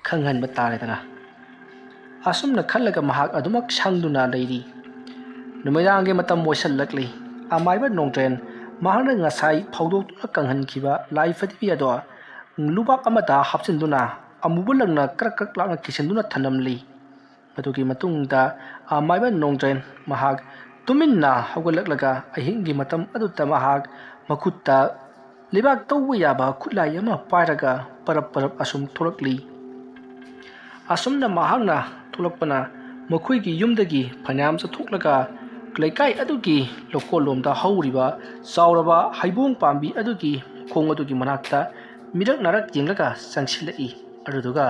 ꯈꯪꯍꯟꯕ ꯇꯥꯔꯦꯗꯅ ꯑꯁꯨꯝꯅ ꯈꯜꯂꯒ ꯃꯍꯥꯛ ꯑꯗꯨꯃꯛ ꯁꯪꯗꯨꯅ ꯂꯩꯔꯤ ꯅꯨꯃꯤꯗꯥꯡꯒꯤ ꯃꯇꯝ ꯑꯣꯏꯁꯜꯂꯛꯂꯤ ꯑꯃꯥꯏꯕ ꯅꯣꯡꯗ꯭ꯔꯦꯟ ꯃꯍꯥꯛꯅ ꯉꯁꯥꯏ ꯐꯧꯗꯣꯛꯇꯨꯅ ꯀꯪꯍꯟꯈꯤꯕ ꯂꯥꯏ ꯐꯗꯤꯕꯤ ꯑꯗꯣ ꯂꯨꯕꯥꯛ ꯑꯃꯗ ꯍꯥꯞꯆꯤꯟꯗꯨꯅ ꯑꯃꯨꯕ ꯂꯪꯅ ꯀ꯭ꯔꯛ ꯀ꯭ꯔꯛ ꯂꯥꯛꯅ ꯀꯤꯁꯤꯟꯗꯨꯅ ꯊꯅꯝꯂꯤ ꯃꯗꯨꯒꯤ ꯃꯇꯨꯡꯗ ꯑꯃꯥꯏꯕ ꯅꯣꯡꯗ꯭ꯔꯦꯟ ꯃꯍꯥꯛ ꯇꯨꯃꯤꯟꯅ ꯍꯧꯒꯠꯂꯛꯂꯒ ꯑꯍꯤꯡꯒꯤ ꯃꯇꯝ ꯑꯗꯨꯗ ꯃꯍꯥꯛ ꯃꯈꯨꯠꯇ ꯂꯩꯕꯥꯛ ꯇꯧꯕ ꯌꯥꯕ ꯈꯨꯠꯂꯥꯏ ꯑꯃ ꯄꯥꯏꯔꯒ ꯄꯔꯞ ꯄꯔꯞ ꯑꯁꯨꯝ ꯊꯣꯛꯂꯛꯂꯤ ꯑꯁꯨꯝꯅ ꯃꯍꯥꯛꯅ ꯊꯣꯛꯂꯛꯄꯅ ꯃꯈꯣꯏꯒꯤ ꯌꯨꯝꯗꯒꯤ ꯐꯅꯌꯥꯝ ꯆꯠꯊꯣꯛꯂꯒ ꯂꯩꯀꯥꯏ ꯑꯗꯨꯒꯤ ꯂꯧꯀꯣꯜꯂꯣꯝꯗ ꯍꯧꯔꯤꯕ ꯆꯥꯎꯔꯕ ꯍꯩꯕꯣꯡ ꯄꯥꯝꯕꯤ ꯑꯗꯨꯒꯤ ꯃꯈꯣꯡ ꯑꯗꯨꯒꯤ ꯃꯅꯥꯛꯇ ꯃꯤꯔꯛ ꯅꯥꯔꯛ ꯌꯦꯡꯂꯒ ꯆꯪꯁꯤꯜꯂꯛꯏ ꯑꯗꯨꯗꯨꯒ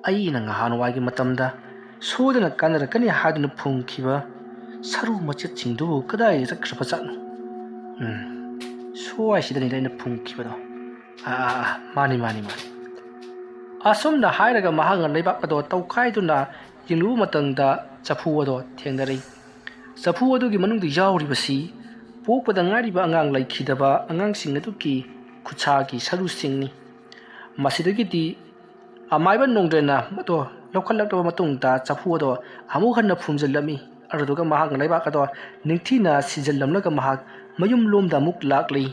ꯑꯩꯅ ꯉꯍꯥꯟꯋꯥꯏꯒꯤ ꯃꯇꯝꯗ ꯁꯣꯏꯗꯅ ꯀꯥꯟꯅꯔꯛꯀꯅꯤ ꯍꯥꯏꯗꯨꯅ ꯐꯨꯝꯈꯤꯕ ꯁꯔꯨ ꯃꯆꯦꯠꯁꯤꯡꯗꯨꯕꯨ ꯀꯗꯥꯏ ꯆꯠꯈ꯭ꯔꯕꯖꯥꯠꯅꯣ ꯁ꯭ꯋꯥꯏꯁꯤꯗꯅꯤꯗ ꯑꯩꯅ ꯐꯨꯝꯈꯤꯕꯗꯣ ꯃꯥꯅꯤ ꯑꯁꯨꯝꯅ ꯍꯥꯏꯔꯒ ꯃꯍꯥꯛꯅ ꯂꯩꯕꯥꯛ ꯑꯗꯣ ꯇꯧꯈꯥꯏꯗꯨꯅ ꯌꯦꯡꯂꯨꯕ ꯃꯇꯝꯗ ꯆꯐꯨ ꯑꯗꯣ ꯊꯦꯡꯅꯔꯛꯏ ꯆꯐꯨ ꯑꯗꯨꯒꯤ ꯃꯅꯨꯡꯗ ꯌꯥꯎꯔꯤꯕꯁꯤ ꯄꯣꯛꯄꯗ ꯉꯥꯏꯔꯤꯕ ꯑꯉꯥꯡ ꯂꯩꯈꯤꯗꯕ ꯑꯉꯥꯡꯁꯤꯡ ꯑꯗꯨꯒꯤ ꯈꯨꯠꯁꯥꯒꯤ ꯁꯔꯨꯁꯤꯡꯅꯤ ꯃꯁꯤꯗꯒꯤꯗꯤ ꯑꯃꯥꯏꯕ ꯅꯣꯡꯗ꯭ꯔꯦꯟꯅ ꯃꯗꯣ ꯂꯧꯈꯠꯂꯛꯂꯕ ꯃꯇꯨꯡꯗ ꯆꯐꯨ ꯑꯗꯣ ꯑꯃꯨꯛ ꯍꯟꯅ ꯐꯨꯝꯖꯤꯜꯂꯝꯃꯤ ꯑꯗꯨꯗꯨꯒ ꯃꯍꯥꯛꯅ ꯂꯩꯕꯥꯛ ꯑꯗꯣ ꯅꯤꯡꯊꯤꯅ ꯁꯤꯖꯤꯜꯂꯝꯂꯒ ꯃꯍꯥꯛ ꯃꯌꯨꯝꯂꯣꯝꯗ ꯑꯃꯨꯛ ꯂꯥꯛꯂꯤ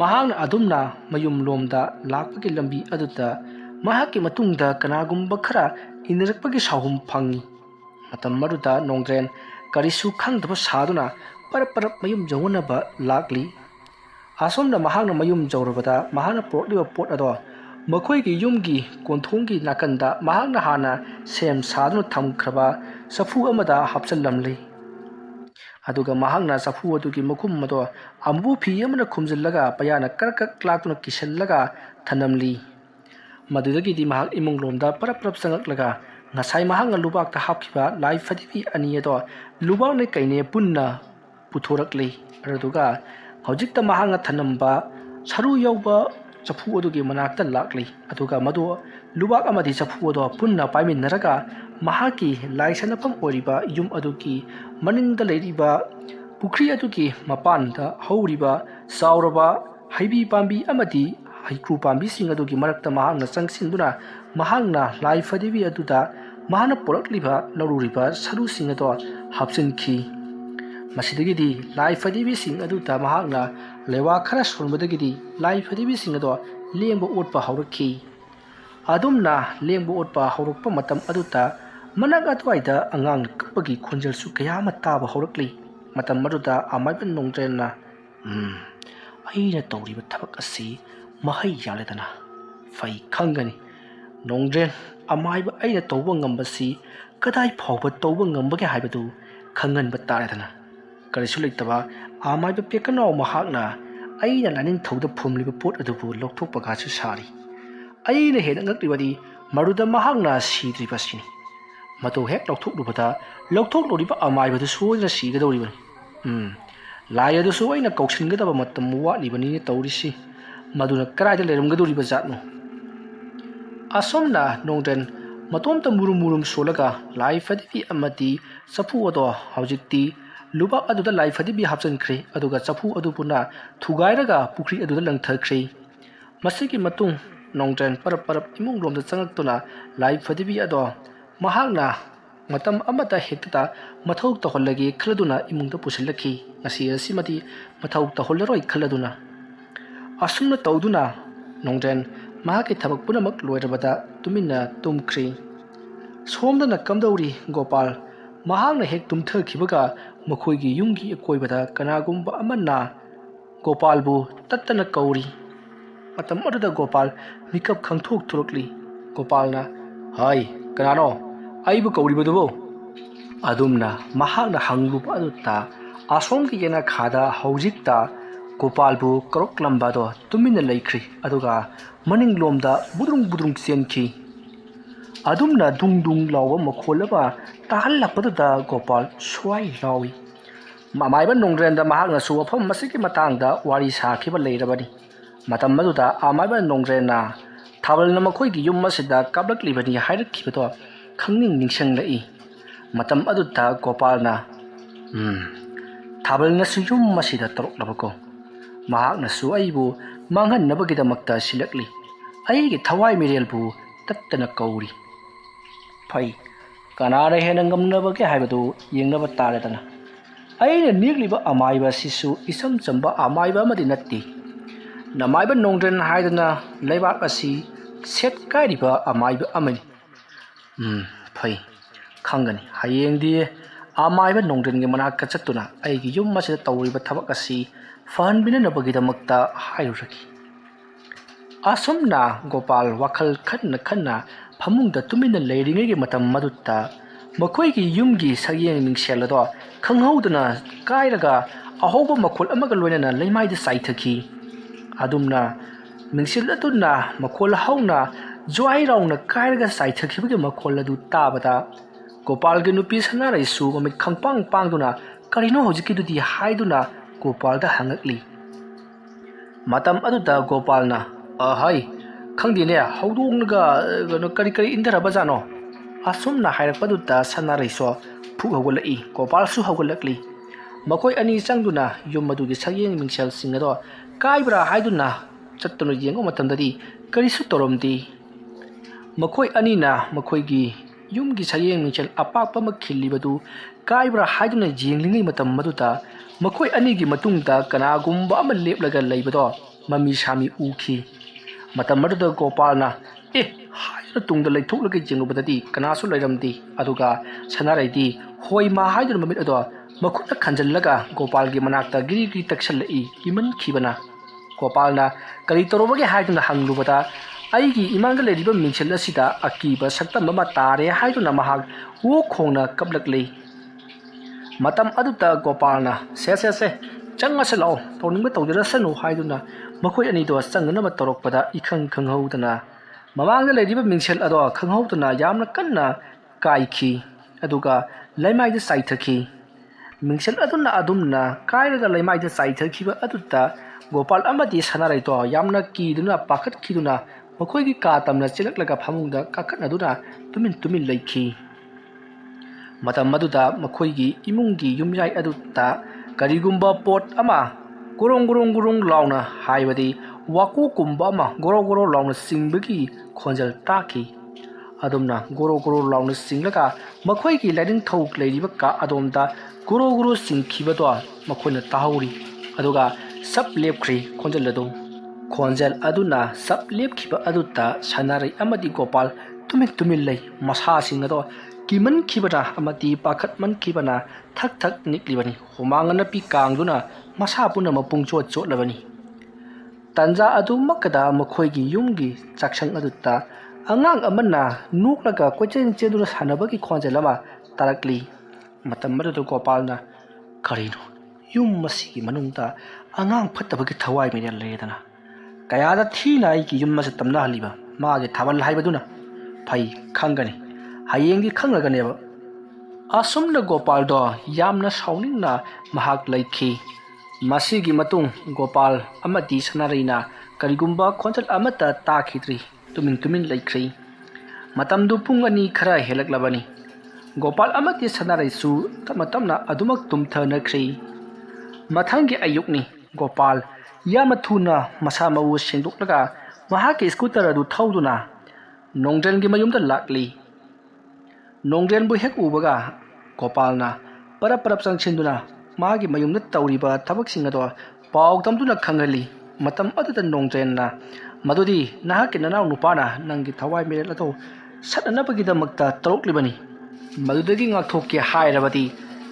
ꯃꯍꯥꯛꯅ ꯑꯗꯨꯝꯅ ꯃꯌꯨꯝꯂꯣꯝꯗ ꯂꯥꯛꯄꯒꯤ ꯂꯝꯕꯤ ꯑꯗꯨꯗ ꯃꯍꯥꯛꯀꯤ ꯃꯇꯨꯡꯗ ꯀꯅꯥꯒꯨꯝꯕ ꯈꯔ ꯏꯟꯅꯔꯛꯄꯒꯤ ꯁꯥꯎꯍꯨꯝ ꯐꯪꯏ ꯃꯇꯝ ꯑꯗꯨꯗ ꯅꯣꯡꯗ꯭ꯔꯦꯟ ꯀꯔꯤꯁꯨ ꯈꯪꯗꯕ ꯁꯥꯗꯨꯅ parap mayum jawanaba lakli asomna mahangna mayum jawrabada mahangna porliba pot ado makhoi yumgi konthonggi nakanda mahangna hana sem saduna thamkhraba safu amada hapchallamli aduga mahangna safu adugi makhum mado ambu phi amana khumjillaga payana karkak klakuna kisallaga thanamli madudagi di mahak imunglomda parap sangaklaga ngasai mahanga lubak ta hapkiba lai fadibi ani ado lubak ne kaine punna puthorakli aduga hojikta mahanga thanamba saru yauba chafu adugi manakta lakli aduga madu lubak amadi chafu ado punna paiminaraga mahaki laisanapam oriba yum adugi maningda leiriba pukri adugi mapanda hauriba sauraba haibi pambi amadi haikru pambi sing adugi marakta mahangna sangsinduna mahangna lai fadibi aduda mahana porakliba laruriba saru sing ado hapsinki masidagidi lai fadibi sing aduda mahangna lewa khara sonbadagidi lai fadibi sing ado lengba otpa haurakhi adumna lengba otpa haurukpa matam aduta manak atwaida angang kapagi khonjal su kaya mataba haurakli matam maduda amaiban nongtrenna aina tawriba thabak asi mahai yaledana fai khangani nongdren amaiba aina tawba ngambasi kadai phawba tawba ngambage haibadu khangan ba taredana karisu leitaba amaiba pekanaw mahakna aina laning thawda phumliba pot adubu lokthokpa gachu sari aina hena ngaklibadi maruda mahakna sidribasini mato hek lokthok loriba amaibadu soina sigadoribani lai adusu aina kauksingadaba matam watlibani tawrisi maduna karaida leramgadoriba zatno asomna nongdren matomta murum solaga lai fadibi amati safu ado haujikti lubak aduda lai fadibi hapsankhre aduga safu adupuna thugairaga pukri aduda langthakre masigi matung nongdren parap imunglomda changaktuna lai fadibi ado mahakna matam amata hekta mathau tahollagi khladuna imungda pusilakhi ngasi asimati mathau tahollaroi khladuna asumna tawduna nongdren mahaki thabak punamak loirabada tumina tumkhri somdana kamdauri gopal mahakna hek tumthakhibaga makhoigi yumgi akoibada kanagumba amanna gopalbu tattana kauri matam aduda gopal mikap khangthok thurukli gopalna hai kanano aibu kauribadubo adumna mahakna hanglup adutta asomgi yena khada haujikta gopalbu karok lambado tumina laikri aduga maninglomda budrung senki adumna dung lawa makholaba tahallapadu gopal swai lawi mamaiba nongdrenda mahakna suwafam masiki matangda wari sakhiba leirabani matam maduda amaiba nongdrena thabalna makhoigi yum masida kablaklibani hairakkhibado khangning ningsanglai matam aduda gopalna thabalna suyum masida taroklabako mahakna su aibu manghan nabagidamakta silakli aigi thawai mirelbu tattana kauri phai kanara hena ngamnabage haibadu yengnaba taredana aina nigliba amaiba sisu isam chamba amaiba amadi natti namaiba nongdren haidana leibak asi set kairiba amaiba amani phai khangani hayengdi amaiba nongdren ge manaka chattuna aigi yum masida tawriba thabak asi fahanbina nabagidamakta hairuraki asomna gopal wakhal khanna phamungda tumina leiringe matam madutta makhoigi yumgi sagyeng ningselado khanghaudana kairaga ahoba makhol amaga loinana leimaida saithaki adumna ningsil aduna makhol hauna joai rauna kairaga saithakibage makhol adu tabada gopal ge nupi sanarai su mamit khangpang pangduna karino hojiki dudi haiduna gopal da hangakli matam aduda gopalna ahai khangdine haudongnaga kari indaraba jano asumna hairakpaduta sanaraiso phu hogolai gopal su hogolakli makoi ani changduna yum madugi sayeng mingsel singado kaibra haiduna chattunu yengo matamdadi karisu toromdi makoi anina makoigi yumgi sayeng mingsel apapa makhillibadu kaibra haiduna jenglingai matam maduta makoi anigi matungda kanagumba ama leplaga leibado mami sami uki matam maduda gopalna haiduna tungda leitholaga jengubadadi kanasu leiramdi aduga sanaraidi hoi ma haiduna mamit ado ꯃꯈꯨꯠꯅ ꯈꯟꯖꯜꯂꯒ ꯒꯣꯄꯥꯜꯒꯤ ꯃꯅꯥꯛꯇ ꯒꯤꯔꯤ ꯒꯤꯔꯤ ꯇꯛꯁꯜꯂꯛꯏ ꯀꯤꯃꯟꯈꯤꯕꯅ ꯒꯣꯄꯥꯜꯅ ꯀꯔꯤ ꯇꯧꯔꯕꯒꯦ ꯍꯥꯏꯗꯨꯅ ꯍꯪꯂꯨꯕꯗ ꯑꯩꯒꯤ ꯏꯃꯥꯡꯗ ꯂꯩꯔꯤꯕ ꯃꯤꯡꯁꯦꯜ ꯑꯁꯤꯗ ꯑꯀꯤꯕ ꯁꯛꯇꯝ ꯑꯃ ꯇꯥꯔꯦ ꯍꯥꯏꯗꯨꯅ ꯃꯍꯥꯛ ꯋꯣꯛ ꯈꯣꯡꯅ ꯀꯞꯂꯛꯂꯤ ꯃꯇꯝ ꯑꯗꯨꯗ ꯒꯣꯄꯥꯜꯅ ꯁꯦ ꯆꯪꯉꯁꯤ ꯂꯥꯛꯑꯣ ꯇꯧꯅꯤꯡꯕ ꯇꯧꯖꯔꯁꯅꯨ ꯍꯥꯏꯗꯨꯅ ꯃꯈꯣꯏ ꯑꯅꯤꯗꯣ ꯆꯪꯅꯅꯕ ꯇꯧꯔꯛꯄꯗ ꯏꯈꯪ ꯈꯪꯍꯧꯗꯅ ꯃꯃꯥꯡꯗ ꯂꯩꯔꯤꯕ ꯃꯤꯡꯁꯦꯜ ꯑꯗꯣ ꯈꯪꯍꯧꯗꯅ ꯌꯥꯝꯅ ꯀꯟꯅ ꯀꯥꯏꯈꯤ ꯑꯗꯨꯒ ꯂꯩꯃꯥꯏꯗ ꯆꯥꯏꯊꯈꯤ ꯃꯤꯡꯁꯦꯜ ꯑꯗꯨꯅ ꯑꯗꯨꯝꯅ ꯀꯥꯏꯔꯒ ꯂꯩꯃꯥꯏꯗ ꯆꯥꯏꯊꯈꯤꯕ ꯑꯗꯨꯗ ꯒꯣꯄꯥꯜ ꯑꯃꯗꯤ ꯁꯅꯥꯔꯩꯗꯣ ꯌꯥꯝꯅ ꯀꯤꯗꯨꯅ ꯄꯥꯈꯠꯈꯤꯗꯨꯅ ꯃꯈꯣꯏꯒꯤ ꯀꯥ ꯇꯝꯅ ꯆꯦꯜꯂꯛꯂꯒ ꯐꯃꯨꯡꯗ ꯀꯥꯈꯠꯅꯗꯨꯅ ꯇꯨꯃꯤꯟ ꯂꯩꯈꯤ ꯃꯇꯝ ꯑꯗꯨꯗ ꯃꯈꯣꯏꯒꯤ ꯏꯃꯨꯡꯒꯤ ꯌꯨꯝꯌꯥꯏ ꯑꯗꯨꯗ ꯀꯔꯤꯒꯨꯝꯕ ꯄꯣꯠ ꯑꯃ ꯒꯣꯔꯣꯡ ꯂꯥꯎꯅ ꯍꯥꯏꯕꯗꯤ ꯋꯥꯀꯣꯛꯀꯨꯝꯕ ꯑꯃ ꯒꯣꯔꯣ ꯂꯥꯎꯅ ꯆꯤꯡꯕꯒꯤ ꯈꯣꯟꯖꯦꯜ ꯇꯥꯈꯤ ꯑꯗꯨꯝꯅ ꯒꯣꯔꯣ ꯂꯥꯎꯅ ꯆꯤꯡꯂꯒ ꯃꯈꯣꯏꯒꯤ ꯂꯥꯏꯅꯤꯡꯊꯧ ꯂꯩꯔꯤꯕ ꯀꯥ ꯑꯗꯣꯝꯗ ꯒꯣꯔꯣ ꯆꯤꯡꯈꯤꯕꯗꯣ ꯃꯈꯣꯏꯅ ꯇꯥꯍꯧꯔꯤ ꯑꯗꯨꯒ ꯁꯞ ꯂꯦꯞꯈ꯭ꯔꯤ ꯈꯣꯟꯖꯦꯜ ꯑꯗꯨꯅ ꯁꯞ ꯂꯦꯞꯈꯤꯕ ꯑꯗꯨꯗ ꯁꯅꯥꯔꯩ ꯑꯃꯗꯤ ꯒꯣꯄꯥꯜ ꯇꯨꯃꯤꯟ ꯂꯩ ꯃꯁꯥꯁꯤꯡ ꯑꯗꯣ ꯀꯤꯃꯟꯈꯤꯕꯅ ꯑꯃꯗꯤ ꯄꯥꯈꯠꯃꯟꯈꯤꯕꯅ ꯊꯛ ꯅꯤꯛꯂꯤꯕꯅꯤ ꯍꯨꯃꯥꯡ ꯅꯞꯄꯤ ꯀꯥꯡꯗꯨꯅ ꯃꯁꯥ ꯄꯨꯝꯅꯃꯛ ꯄꯨꯡꯆꯣꯠ ꯆꯣꯠꯂꯕꯅꯤ ꯇꯟꯖꯥ ꯑꯗꯨꯃꯛꯀꯗ ꯃꯈꯣꯏꯒꯤ ꯌꯨꯝꯒꯤ ꯆꯥꯛꯁꯪ ꯑꯗꯨꯗ ꯑꯉꯥꯡ ꯑꯃꯅ ꯅꯣꯛꯂꯒ ꯀꯣꯏꯆꯦꯟꯗꯨꯅ ꯁꯥꯟꯅꯕꯒꯤ ꯈꯣꯟꯖꯦꯜ ꯑꯃ ꯇꯥꯔꯛꯂꯤ ꯃꯇꯝ ꯑꯗꯨꯗ ꯒꯣꯄꯥꯜꯅ ꯀꯔꯤꯅꯣ ꯌꯨꯝ ꯑꯁꯤꯒꯤ ꯃꯅꯨꯡꯗ ꯑꯉꯥꯡ ꯐꯠꯇꯕꯒꯤ ꯊꯋꯥꯏ ꯃꯤꯔꯦꯜ ꯂꯩꯔꯗꯅ ꯀꯌꯥꯗ ꯊꯤꯅ ꯑꯩꯒꯤ ꯌꯨꯝ ꯑꯁꯤ ꯇꯝꯅꯍꯜꯂꯤꯕ ꯃꯥꯒꯤ ꯊꯥꯕꯜ ꯍꯥꯏꯕꯗꯨꯅ ꯐꯩ ꯈꯪꯒꯅꯤ ꯍꯌꯦꯡꯗꯤ ꯈꯪꯂꯒꯅꯦꯕ ꯑꯁꯨꯝꯅ ꯒꯣꯄꯥꯜꯗꯣ ꯌꯥꯝꯅ ꯁꯥꯎꯅꯤꯡꯅ ꯃꯍꯥꯛ ꯂꯩꯈꯤ ꯃꯁꯤꯒꯤ ꯃꯇꯨꯡ ꯒꯣꯄꯥꯜ ꯑꯃꯗꯤ ꯁꯅꯥꯔꯩꯅ ꯀꯔꯤꯒꯨꯝꯕ ꯈꯣꯟꯖꯦꯜ ꯑꯃꯠꯇ ꯇꯥꯈꯤꯗ꯭ꯔꯤ ꯇꯨꯃꯤꯟ ꯂꯩꯈ꯭ꯔꯤ ꯃꯇꯝꯗꯨ ꯄꯨꯡ 2 ꯈꯔ ꯍꯦꯜꯂꯛꯂꯕꯅꯤ ꯒꯣꯄꯥꯜ ꯑꯃꯗꯤ ꯁꯅꯥꯔꯩꯁꯨ ꯇꯞꯅ ꯑꯗꯨꯃꯛ ꯇꯨꯝꯊꯅꯈ꯭ꯔꯤ ꯃꯊꯪꯒꯤ ꯑꯌꯨꯛꯅꯤ ꯒꯣꯄꯥꯜ ꯌꯥꯝꯅ ꯊꯨꯅ ꯃꯁꯥ ꯃꯎ ꯁꯦꯡꯗꯣꯛꯂꯒ ꯃꯍꯥꯛꯀꯤ ꯁ꯭ꯀꯨꯇꯔ ꯑꯗꯨ ꯊꯧꯗꯨꯅ ꯅꯣꯡꯗ꯭ꯔꯦꯟꯒꯤ ꯃꯌꯨꯝꯗ ꯂꯥꯛꯂꯤ ꯅꯣꯡꯗ꯭ꯔꯦꯟꯕꯨ ꯍꯦꯛ ꯎꯕꯒ ꯒꯣꯄꯥꯜꯅ ꯄꯔꯞ ꯆꯪꯁꯤꯟꯗꯨꯅ ꯃꯥꯒꯤ ꯃꯌꯨꯝꯗ ꯇꯧꯔꯤꯕ ꯊꯕꯛꯁꯤꯡ ꯑꯗꯣ ꯄꯥꯎ ꯇꯝꯗꯨꯅ ꯈꯪꯍꯜꯂꯤ ꯃꯇꯝ ꯑꯗꯨꯗ ꯅꯣꯡꯗ꯭ꯔꯦꯟꯅ ꯃꯗꯨꯗꯤ ꯅꯍꯥꯛꯀꯤ ꯅꯅꯥꯎ ꯅꯨꯄꯥꯅ ꯅꯪꯒꯤ ꯊꯋꯥꯏ ꯃꯤꯔꯦꯜ ꯑꯗꯨ ꯁꯠꯅꯅꯕꯒꯤꯗꯃꯛꯇ ꯇꯧꯔꯛꯂꯤꯕꯅꯤ ꯃꯗꯨꯗꯒꯤ ꯉꯥꯛꯊꯣꯛꯀꯦ ꯍꯥꯏꯔꯕꯗꯤ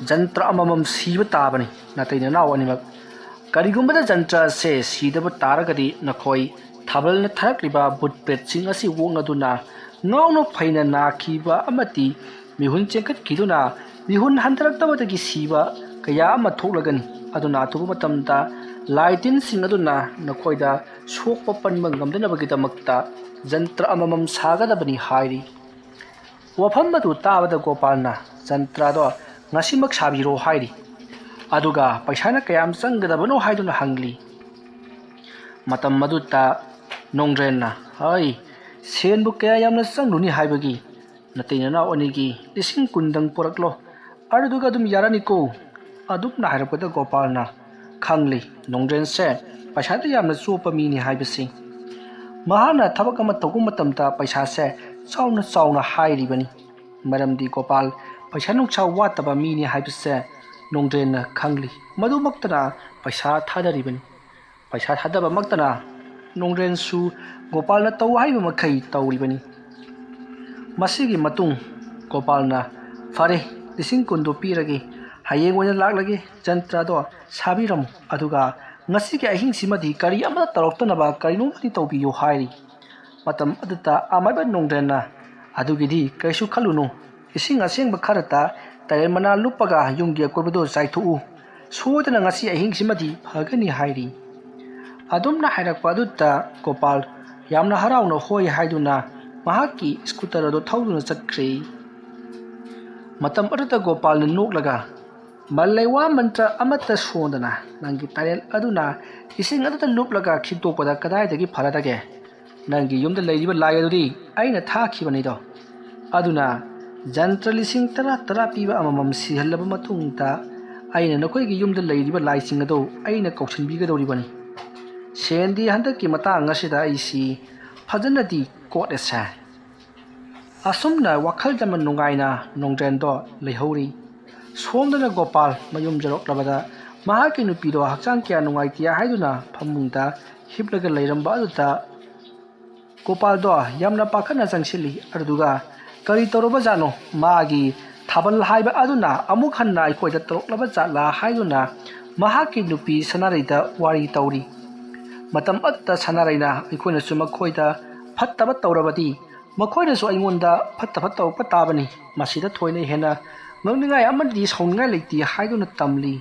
ꯖꯟꯇ꯭ꯔ ꯑꯃꯃꯝ ꯁꯤꯕ ꯇꯥꯕꯅꯤ ꯅꯥꯇꯩ ꯅꯅꯥꯎ ꯑꯅꯤꯃꯛ ꯀꯔꯤꯒꯨꯝꯕꯗ ꯖꯟꯇ꯭ꯔ ꯑꯁꯦ ꯁꯤꯗꯕ ꯇꯥꯔꯒꯗꯤ ꯅꯈꯣꯏ ꯊꯥꯕꯜꯅ ꯊꯥꯔꯛꯂꯤꯕ ꯕꯨꯠ ꯄ꯭ꯔꯦꯠꯁꯤꯡ ꯑꯁꯤ ꯋꯣꯛꯅꯗꯨꯅ ꯉꯥꯎꯅ ꯐꯩꯅ ꯅꯥꯈꯤꯕ ꯑꯃꯗꯤ ꯃꯤꯍꯨꯟ ꯆꯦꯟꯈꯠꯈꯤꯗꯨꯅ ꯃꯤꯍꯨꯟ ꯍꯟꯊꯔꯛꯇꯕꯗꯒꯤ ꯁꯤꯕ ꯀꯌꯥ ꯑꯃ ꯊꯣꯛꯂꯒꯅꯤ ꯑꯗꯨꯅ ꯑꯊꯨꯕ ꯃꯇꯝꯗ ꯂꯥꯏ ꯇꯤꯟꯁꯤꯡ ꯑꯗꯨꯅ ꯅꯈꯣꯏꯗ ꯁꯣꯛꯄ ꯄꯟꯕ ꯉꯝꯗꯅꯕꯒꯤꯗꯃꯛꯇ ꯖꯟꯇ꯭ꯔ ꯑꯃꯃꯝ ꯁꯥꯒꯗꯕꯅꯤ ꯍꯥꯏꯔꯤ ꯋꯥꯐꯝ ꯑꯗꯨ ꯇꯥꯕꯗ ꯒꯣꯄꯥꯜꯅ ꯖꯟꯇ꯭ꯔꯗꯣ ꯉꯁꯤꯃꯛ ꯁꯥꯕꯤꯔꯣ ꯍꯥꯏꯔꯤ ꯑꯗꯨꯒ ꯄꯩꯁꯥꯅ ꯀꯌꯥꯝ ꯆꯪꯒꯗꯕꯅꯣ ꯍꯥꯏꯗꯨꯅ ꯍꯪꯂꯤ ꯃꯇꯝ ꯑꯗꯨꯗ ꯅꯣꯡꯗ꯭ꯔꯦꯟꯅ ꯍꯩ ꯁꯦꯟꯕꯨ ꯀꯌꯥ ꯌꯥꯝꯅ ꯆꯪꯂꯨꯅꯤ ꯍꯥꯏꯕꯒꯤ ꯅꯥꯇꯩ ꯅꯅꯥꯎ ꯑꯅꯤꯒꯤ 10,000 ꯄꯨꯔꯛꯂꯣ ꯑꯗꯨꯗꯨꯒ ꯑꯗꯨꯝ ꯌꯥꯔꯅꯤꯀꯣ ꯑꯗꯨꯝꯅ ꯍꯥꯏꯔꯛꯄꯗ ꯒꯣꯄꯥꯜꯅ ꯈꯪꯂꯤ ꯅꯣꯡꯗ꯭ꯔꯦꯟꯁꯦ ꯄꯩꯁꯥꯗ ꯌꯥꯝꯅ ꯆꯣꯞꯄ ꯃꯤꯅꯤ ꯍꯥꯏꯕꯁꯤ ꯃꯍꯥꯛꯅ ꯊꯕꯛ ꯑꯃ ꯇꯧꯕ ꯃꯇꯝꯗ ꯄꯩꯁꯥꯁꯦ ꯆꯥꯎꯅ ꯍꯥꯏꯔꯤꯕꯅꯤ ꯃꯔꯝꯗꯤ ꯒꯣꯄꯥꯜ ꯄꯩꯁꯥ ꯅꯨꯡꯁꯥ ꯋꯥꯠꯇꯕ ꯃꯤꯅꯤ ꯍꯥꯏꯕꯁꯦ ꯅꯣꯡꯗ꯭ꯔꯦꯟꯅ ꯈꯪꯂꯤ ꯃꯗꯨꯃꯛꯇꯅ ꯄꯩꯁꯥ ꯊꯥꯗꯔꯤꯕꯅꯤ ꯄꯩꯁा ꯊꯥꯗꯕꯃꯛꯇꯅ ꯅꯣꯡꯗ꯭ꯔꯦꯟꯁꯨ ꯒꯣꯄꯥꯜꯅ ꯇꯧ ꯍꯥꯏꯕ ꯃꯈꯩ ꯇꯧꯔꯤꯕꯅꯤ ꯃꯁꯤꯒꯤ ꯃꯇꯨꯡ ꯒꯣꯄꯥꯜꯅ ꯐꯔꯦ 10,000 ꯄꯤꯔꯒꯦ ꯍꯌꯦꯡ ꯑꯣꯏꯅ ꯂꯥꯛꯂꯒꯦ ꯖꯟꯇ꯭ꯔꯗꯣ ꯁꯥꯕꯤꯔꯝꯃꯨ ꯑꯗꯨꯒ ꯉꯁꯤꯒꯤ ꯑꯍꯤꯡꯁꯤꯃꯗꯤ ꯀꯔꯤ ꯑꯃꯠꯇ ꯇꯧꯔꯛꯇꯅꯕ ꯀꯔꯤꯅꯣꯃꯗꯤ ꯇꯧꯕꯤꯌꯨ ꯍꯥꯏꯔꯤ ꯃꯇꯝ ꯑꯗꯨꯗ ꯑꯃꯥꯏꯕ ꯅꯣꯡꯗ꯭ꯔꯦꯟꯅ ꯑꯗꯨꯒꯤꯗꯤ ꯀꯩꯁꯨ ꯈꯜꯂꯨꯅꯨ ꯏꯁꯤꯡ ꯑꯁꯦꯡꯕ ꯈꯔꯇ ꯇꯔꯦꯜ ꯃꯅꯥ ꯂꯨꯞꯄꯒ ꯌꯨꯝꯒꯤ ꯑꯀꯣꯏꯕꯗꯣ ꯆꯥꯏꯊꯣꯛꯎ ꯁꯣꯏꯗꯅ ꯉꯁꯤ ꯑꯍꯤꯡꯁꯤꯃꯗꯤ ꯐꯒꯅꯤ ꯍꯥꯏꯔꯤ ꯑꯗꯨꯝꯅ ꯍꯥꯏꯔꯛꯄ ꯑꯗꯨꯗ ꯒꯣꯄꯥꯜ ꯌꯥꯝꯅ ꯍꯔꯥꯎꯅ ꯍꯣꯏ ꯍꯥꯏꯗꯨꯅ ꯃꯍꯥꯛꯀꯤ ꯁ꯭ꯀꯨꯇꯔ ꯑꯗꯨ ꯊꯧꯗꯨꯅ ꯆꯠꯈ꯭ꯔꯦ ꯃꯇꯝ ꯑꯗꯨꯗ ꯒꯣꯄꯥꯜꯅ ꯅꯣꯛꯂꯒ ꯃꯂꯩꯋꯥ ꯃꯟꯇ꯭ꯔ ꯑꯃꯠꯇ ꯁꯣꯟꯗꯅ ꯅꯪꯒꯤ ꯇꯔꯦꯜ ꯑꯗꯨꯅ ꯏꯁꯤꯡ ꯑꯗꯨꯗ ꯂꯨꯞꯂꯒ ꯈꯤꯛꯇꯣꯛꯄꯗ ꯀꯗꯥꯏꯗꯒꯤ ꯐꯔꯗꯒꯦ ꯅꯪꯒꯤ ꯌꯨꯝꯗ ꯂꯩꯔꯤꯕ ꯂꯥꯏ ꯑꯗꯨꯗꯤ ꯑꯩꯅ ꯊꯥꯈꯤꯕꯅꯤꯗꯣ ꯑꯗꯨꯅ ꯖꯟꯇ꯭ꯔ 10,000 ꯄꯤꯕ ꯑꯃꯃꯝ ꯁꯤꯍꯜꯂꯕ ꯃꯇꯨꯡꯗ ꯑꯩꯅ ꯅꯈꯣꯏꯒꯤ ꯌꯨꯝꯗ ꯂꯩꯔꯤꯕ ꯂꯥꯏꯁꯤꯡ ꯑꯗꯨ ꯑꯩꯅ ꯀꯧꯁꯤꯟꯕꯤꯒꯗꯧꯔꯤꯕꯅꯤ ꯁꯦꯟꯗꯤ ꯍꯟꯗꯛꯀꯤ ꯃꯇꯥꯡ ꯑꯁꯤꯗ ꯑꯩꯁꯤ ꯐꯖꯅꯗꯤ ꯀꯣꯠꯂꯦꯁꯦ ꯑꯁꯨꯝꯅ ꯋꯥꯈꯜ ꯌꯥꯝꯅ ꯅꯨꯡꯉꯥꯏꯅ ꯅꯣꯡꯗ꯭ꯔꯦꯟꯗꯣ ꯂꯩꯍꯧꯔꯤ ꯁꯣꯝꯗꯅ ꯒꯣꯄꯥꯜ ꯃꯌꯨꯝ ꯌꯧꯔꯛꯂꯕꯗ ꯃꯍꯥꯛꯀꯤ ꯅꯨꯄꯤꯗꯣ ꯍꯛꯆꯥꯡ ꯀꯌꯥ ꯅꯨꯡꯉꯥꯏꯇꯦ ꯍꯥꯏꯗꯨꯅ ꯐꯃꯨꯡꯗ ꯍꯤꯞꯂꯒ ꯂꯩꯔꯝꯕ ꯑꯗꯨꯗ ꯒꯣꯄꯥꯜꯗꯣ ꯌꯥꯝꯅ ꯄꯥꯈꯠꯅ ꯆꯪꯁꯤꯜꯂꯤ ꯑꯗꯨꯒ ꯀꯔꯤ ꯇꯧꯔꯕꯖꯥꯠꯅꯣ ꯃꯥꯒꯤ ꯊꯥꯕꯜ ꯍꯥꯏꯕ ꯑꯗꯨꯅ ꯑꯃꯨꯛ ꯍꯟꯅ ꯑꯩꯈꯣꯏꯗ ꯇꯧꯔꯛꯂꯕ ꯖꯥꯠꯂꯥ ꯍꯥꯏꯗꯨꯅ ꯃꯍꯥꯛꯀꯤ ꯅꯨꯄꯤ ꯁꯅꯥꯔꯩꯗ ꯋꯥꯔꯤ ꯇꯧꯔꯤ꯫ ꯃꯇꯝ ꯑꯗꯨꯗ ꯁꯅꯥꯔꯩꯅ ꯑꯩꯈꯣꯏꯅꯁꯨ ꯃꯈꯣꯏꯗ ꯐꯠꯇꯕ ꯇꯧꯔꯕꯗꯤ ꯃꯈꯣꯏꯅꯁꯨ ꯑꯩꯉꯣꯟꯗ ꯐꯠꯇꯕ ꯇꯧꯔꯛꯄ ꯇꯥꯕꯅꯤ, ꯃꯁꯤꯗ ꯊꯣꯏꯅ ꯍꯦꯟꯅ ꯉꯛꯅꯤꯡꯉꯥꯏ ꯑꯃꯗꯤ ꯁꯥꯎꯅꯤꯡꯉꯥꯏ ꯂꯩꯇꯦ ꯍꯥꯏꯗꯨꯅ ꯇꯝꯂꯤ꯫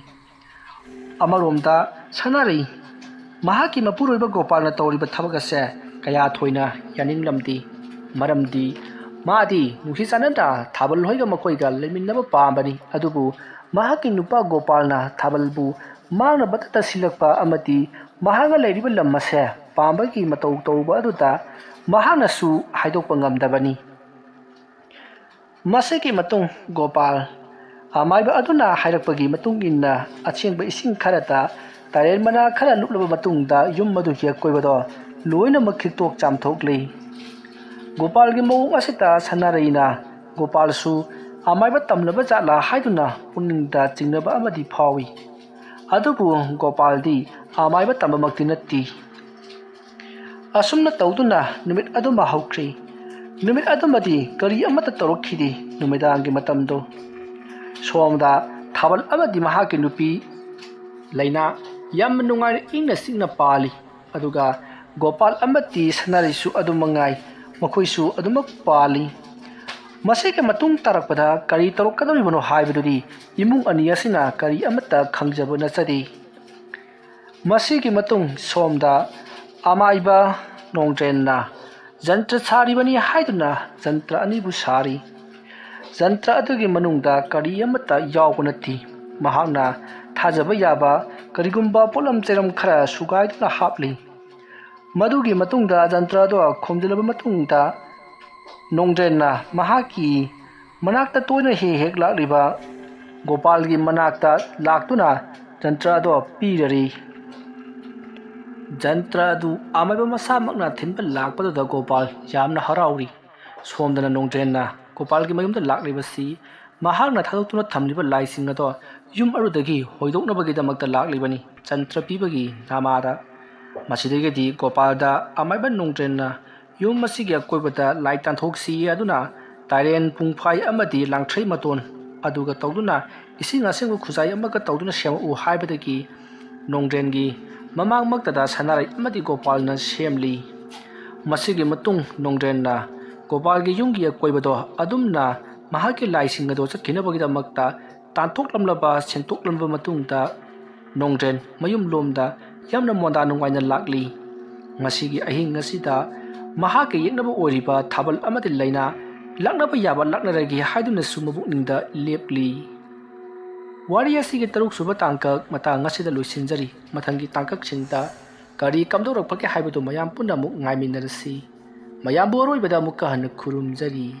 ꯑꯃꯔꯣꯝꯗ ꯁꯅꯥꯔꯩ ꯃꯍꯥꯛꯀꯤ ꯃꯄꯨꯔꯣꯏꯕ ꯒꯣꯄꯥꯜꯅ ꯇꯧꯔꯤꯕ ꯊꯕꯛ ꯑꯁꯦ ꯀꯌꯥ ꯊꯣꯏꯅ ꯌꯥꯅꯤꯡꯂꯝꯗꯦ, ꯃꯔꯝꯗꯤ ꯃꯥꯗꯤ ꯅꯨꯡꯁꯤ ꯆꯥꯟꯅꯅ ꯊꯥꯕꯜ ꯍꯣꯏꯒ ꯃꯈꯣꯏꯒ ꯂꯩꯃꯤꯟꯅꯕ ꯄꯥꯝꯕꯅꯤ꯫ ꯑꯗꯨꯕꯨ ꯃꯍꯥꯛꯀꯤ ꯅꯨꯄꯥ ꯒꯣꯄꯥꯜꯅ ꯊꯥꯕꯜꯕꯨ ꯃꯥꯡꯅꯕꯇ ꯇꯥꯁꯤꯜꯂꯛꯄ ꯑꯃꯗꯤ ꯃꯍꯥꯛꯅ ꯂꯩꯔꯤꯕ ꯂꯝ ꯑꯁꯦ ꯄꯥꯝꯕꯒꯤ ꯃꯇꯧ ꯇꯧꯕ ꯑꯗꯨꯗ ꯃꯍꯥꯛꯅꯁꯨ ꯍꯥꯏꯗꯣꯛꯄ ꯉꯝꯗꯕꯅꯤ꯫ ꯃꯁꯤꯒꯤ ꯃꯇꯨꯡ ꯒꯣꯄꯥꯜ ꯑꯃꯥꯏꯕ ꯑꯗꯨꯅ ꯍꯥꯏꯔꯛꯄꯒꯤ ꯃꯇꯨꯡ ꯏꯟꯅ ꯑꯁꯦꯡꯕ ꯏꯁꯤꯡ ꯈꯔꯗ ꯇꯥꯔꯦꯟ ꯃꯅꯥ ꯈꯔ ꯂꯨꯞꯂꯕ ꯃꯇꯨꯡꯗ ꯌꯨꯝ ꯑꯗꯨꯒꯤ ꯑꯀꯣꯏꯕꯗꯣ ꯂꯣꯏꯅꯃꯛ ꯈꯤꯛꯇꯣꯛ ꯆꯥꯝꯊꯣꯛꯂꯤ꯫ ꯒꯣꯄꯥꯜꯒꯤ ꯃꯑꯣꯡ ꯑꯁꯤꯗ ꯁꯅꯥꯔꯩꯅ ꯒꯣꯄꯥꯜꯁꯨ ꯑꯃꯥꯏꯕ ꯇꯝꯂꯕ ꯖꯥꯠꯂꯥ ꯍꯥꯏꯗꯨꯅ ꯄꯨꯛꯅꯤꯡꯗ ꯆꯤꯡꯅꯕ ꯑꯃꯗꯤ ꯐꯥꯎꯏ꯫ ꯑꯗꯨꯕꯨ ꯒꯣꯄꯥꯜꯗꯤ ꯑꯃꯥꯏꯕ ꯇꯝꯕꯃꯛꯇꯤ ꯅꯠꯇꯦ꯫ ꯑꯁꯨꯝꯅ ꯇꯧꯗꯨꯅ ꯅꯨꯃꯤꯠ ꯑꯗꯨꯃ ꯍꯧꯈ꯭ꯔꯦ꯫ ꯅꯨꯃꯤꯠ ꯑꯗꯨꯃꯗꯤ ꯀꯔꯤ ꯑꯃꯠꯇ ꯇꯧꯔꯛꯈꯤꯗꯦ ꯅꯨꯃꯤꯗꯥꯡꯒꯤ ꯃꯇꯝꯗꯣ꯫ ꯁꯣꯝꯗ ꯊꯥꯕꯜ ꯑꯃꯗꯤ ꯃꯍꯥꯛꯀꯤ ꯅꯨꯄꯤ ꯂꯩꯅꯥ ꯌꯥꯝꯅ ꯅꯨꯡꯉꯥꯏꯅ ꯏꯪꯅ ꯆꯤꯛꯅ ꯄꯥꯜꯂꯤ꯫ ꯑꯗꯨꯒ ꯒꯣꯄꯥꯜ ꯑꯃꯗꯤ ꯁꯅꯥꯔꯩꯁꯨ ꯑꯗꯨꯃꯉꯥꯏ, ꯃꯈꯣꯏꯁꯨ ꯑꯗꯨꯃꯛ ꯄꯥꯜꯂꯤ꯫ ꯃꯁꯤꯒꯤ ꯃꯇꯨꯡ ꯇꯥꯔꯛꯄꯗ ꯀꯔꯤ ꯇꯧꯔꯛꯀꯗꯧꯔꯤꯕꯅꯣ ꯍꯥꯏꯕꯗꯨꯗꯤ ꯏꯃꯨꯡ ꯑꯅꯤ ꯑꯁꯤꯅ ꯀꯔꯤ ꯑꯃꯠꯇ ꯈꯪꯖꯕ ꯅꯠꯆꯗꯦ꯫ ꯃꯁꯤꯒꯤ ꯃꯇꯨꯡ ꯁꯣꯝꯗ ꯑꯃꯥꯏꯕ ꯅꯣꯡꯗ꯭ꯔꯦꯟꯅ ꯖꯟꯇ꯭ꯔ ꯁꯥꯔꯤꯕꯅꯤ ꯍꯥꯏꯗꯨꯅ ꯖꯟꯇ꯭ꯔ ꯑꯅꯤꯕꯨ ꯁꯥꯔꯤ꯫ ꯖꯟꯇ꯭ꯔ ꯑꯗꯨꯒꯤ ꯃꯅꯨꯡꯗ ꯀꯔꯤ ꯑꯃꯠꯇ ꯌꯥꯎꯕ ꯅꯠꯇꯦ꯫ ꯃꯍꯥꯛꯅ ꯊꯥꯖꯕ ꯌꯥꯕ ꯀꯔꯤꯒꯨꯝꯕ ꯄꯣꯠꯂꯝ ꯆꯩꯔꯝ ꯈꯔ ꯁꯨꯒꯥꯏꯗꯨꯅ ꯍꯥꯞꯂꯤ꯫ ꯃꯗꯨꯒꯤ ꯃꯇꯨꯡꯗ ꯖꯟꯇ꯭ꯔ ꯑꯗꯨ ꯈꯣꯝꯖꯤꯜꯂꯕ ꯃꯇꯨꯡꯗ ꯅꯣꯡꯗ꯭ꯔꯦꯟꯅ ꯃꯍꯥꯛꯀꯤ ꯃꯅꯥꯛꯇ ꯇꯣꯏꯅ ꯍꯦꯛ ꯂꯥꯛꯂꯤꯕ ꯒꯣꯄꯥꯜꯒꯤ ꯃꯅꯥꯛꯇ ꯂꯥꯛꯇꯨꯅ ꯖꯟꯇ꯭ꯔ ꯑꯗꯨ ꯄꯤꯔꯔꯤ꯫ ꯖꯟꯇ꯭ꯔ ꯑꯗꯨ ꯑꯃꯥꯏꯕ ꯃꯁꯥꯃꯛꯅ ꯊꯤꯟꯕ ꯂꯥꯛꯄꯗꯨꯗ ꯒꯣꯄꯥꯜ ꯌꯥꯝꯅ ꯍꯔꯥꯎꯔꯤ꯫ ꯁꯣꯝꯗꯅ ꯅꯣꯡꯗ꯭ꯔꯦꯟꯅ ꯒꯣꯄꯥꯜꯒꯤ ꯃꯌꯨꯝꯗ ꯂꯥꯛꯂꯤꯕꯁꯤ ꯃꯍꯥꯛꯅ ꯊꯥꯗꯣꯛꯇꯨꯅ ꯊꯝꯂꯤꯕ ꯂꯥꯏꯁꯤꯡ ꯑꯗꯣ ꯌꯨꯝ ꯑꯗꯨꯗꯒꯤ ꯍꯣꯏꯗꯣꯛꯅꯕꯒꯤꯗꯃꯛꯇ ꯂꯥꯛꯂꯤꯕꯅꯤ ꯖꯟꯇ꯭ꯔ ꯄꯤꯕꯒꯤ ꯅꯥꯃꯥꯗ꯫ ꯃꯁꯤꯗꯒꯤꯗꯤ ꯒꯣꯄꯥꯜꯗ ꯑꯃꯥꯏꯕ ꯅꯣꯡꯗ꯭ꯔꯦꯟꯅ ꯌꯨꯝ ꯑꯁꯤꯒꯤ ꯑꯀꯣꯏꯕꯗ ꯂꯥꯏ ꯇꯥꯟꯊꯣꯛꯁꯤ ꯑꯗꯨꯅ ꯇꯥꯏꯔꯦꯟ ꯄꯨꯡꯐꯥꯏ ꯑꯃꯗꯤ ꯂꯥꯡꯊ꯭ꯔꯩ ꯃꯇꯣꯟ ꯑꯗꯨꯒ ꯇꯧꯗꯨꯅ ꯏꯁꯤꯡ ꯑꯁꯦꯡꯕ ꯈꯨꯖꯥꯏ ꯑꯃꯒ ꯇꯧꯗꯨꯅ ꯁꯦꯝꯃꯛꯎ ꯍꯥꯏꯕꯗꯒꯤ ꯅꯣꯡꯗ꯭ꯔꯦꯟꯒꯤ ꯃꯃꯥꯡꯃꯛꯇꯗ ꯁꯅꯥꯔꯩ ꯑꯃꯗꯤ ꯒꯣꯄꯥꯜꯅ ꯁꯦꯝꯂꯤ꯫ ꯃꯁꯤꯒꯤ ꯃꯇꯨꯡ ꯅꯣꯡꯗ꯭ꯔꯦꯟꯅ ꯒꯣꯄꯥꯜꯒꯤ ꯌꯨꯝꯒꯤ ꯑꯀꯣꯏꯕꯗꯣ ꯑꯗꯨꯝꯅ ꯃꯍꯥꯛꯀꯤ ꯂꯥꯏꯁꯤꯡ ꯑꯗꯣ ꯆꯠꯈꯤꯅꯕꯒꯤꯗꯃꯛꯇ ꯇꯥꯟꯊꯣꯛꯂꯝꯂꯕ ꯁꯦꯡꯇꯣꯛꯂꯝꯕ ꯃꯇꯨꯡꯗ ꯅꯣꯡꯗ꯭ꯔꯦꯟ ꯃꯌꯨꯝꯂꯣꯝꯗ ꯌꯥꯝꯅ ꯃꯣꯟꯗꯥ ꯅꯨꯡꯉꯥꯏꯅ ꯂꯥꯛꯂꯤ꯫ ꯉꯁꯤꯒꯤ ꯑꯍꯤꯡ ꯑꯁꯤꯗ ꯃꯍꯥꯛꯀꯤ ꯌꯦꯛꯅꯕ ꯑꯣꯏꯔꯤꯕ ꯊꯥꯕꯜ ꯑꯃꯗꯤ ꯂꯩꯅꯥ ꯂꯥꯛꯅꯕ ꯌꯥꯕ ꯂꯥꯛꯅꯔꯒꯦ ꯍꯥꯏꯗꯨꯅꯁꯨ ꯃꯕꯨꯛꯅꯤꯡꯗ ꯂꯦꯞꯂꯤ꯫ ꯋꯥꯔꯤ ꯑꯁꯤꯒꯤ 6ꯁꯨꯕ ꯇꯥꯡꯀꯛ ꯃꯇꯥꯡ ꯑꯁꯤꯗ ꯂꯣꯏꯁꯤꯟꯖꯔꯤ꯫ ꯃꯊꯪꯒꯤ ꯇꯥꯡꯀꯛꯁꯤꯡꯗ ꯀꯔꯤ ꯀꯝꯗꯧꯔꯛꯄꯒꯦ ꯍꯥꯏꯕꯗꯨ ꯃꯌꯥꯝ ꯄꯨꯟꯅ ꯑꯃꯨꯛ ꯉꯥꯏꯃꯤꯟꯅꯔꯁꯤ꯫ ꯃꯌꯥꯝꯕꯨ ꯑꯔꯣꯏꯕꯗ ꯑꯃꯨꯛꯀ ꯍꯟꯅ ꯈꯨꯔꯨꯝꯖꯔꯤ꯫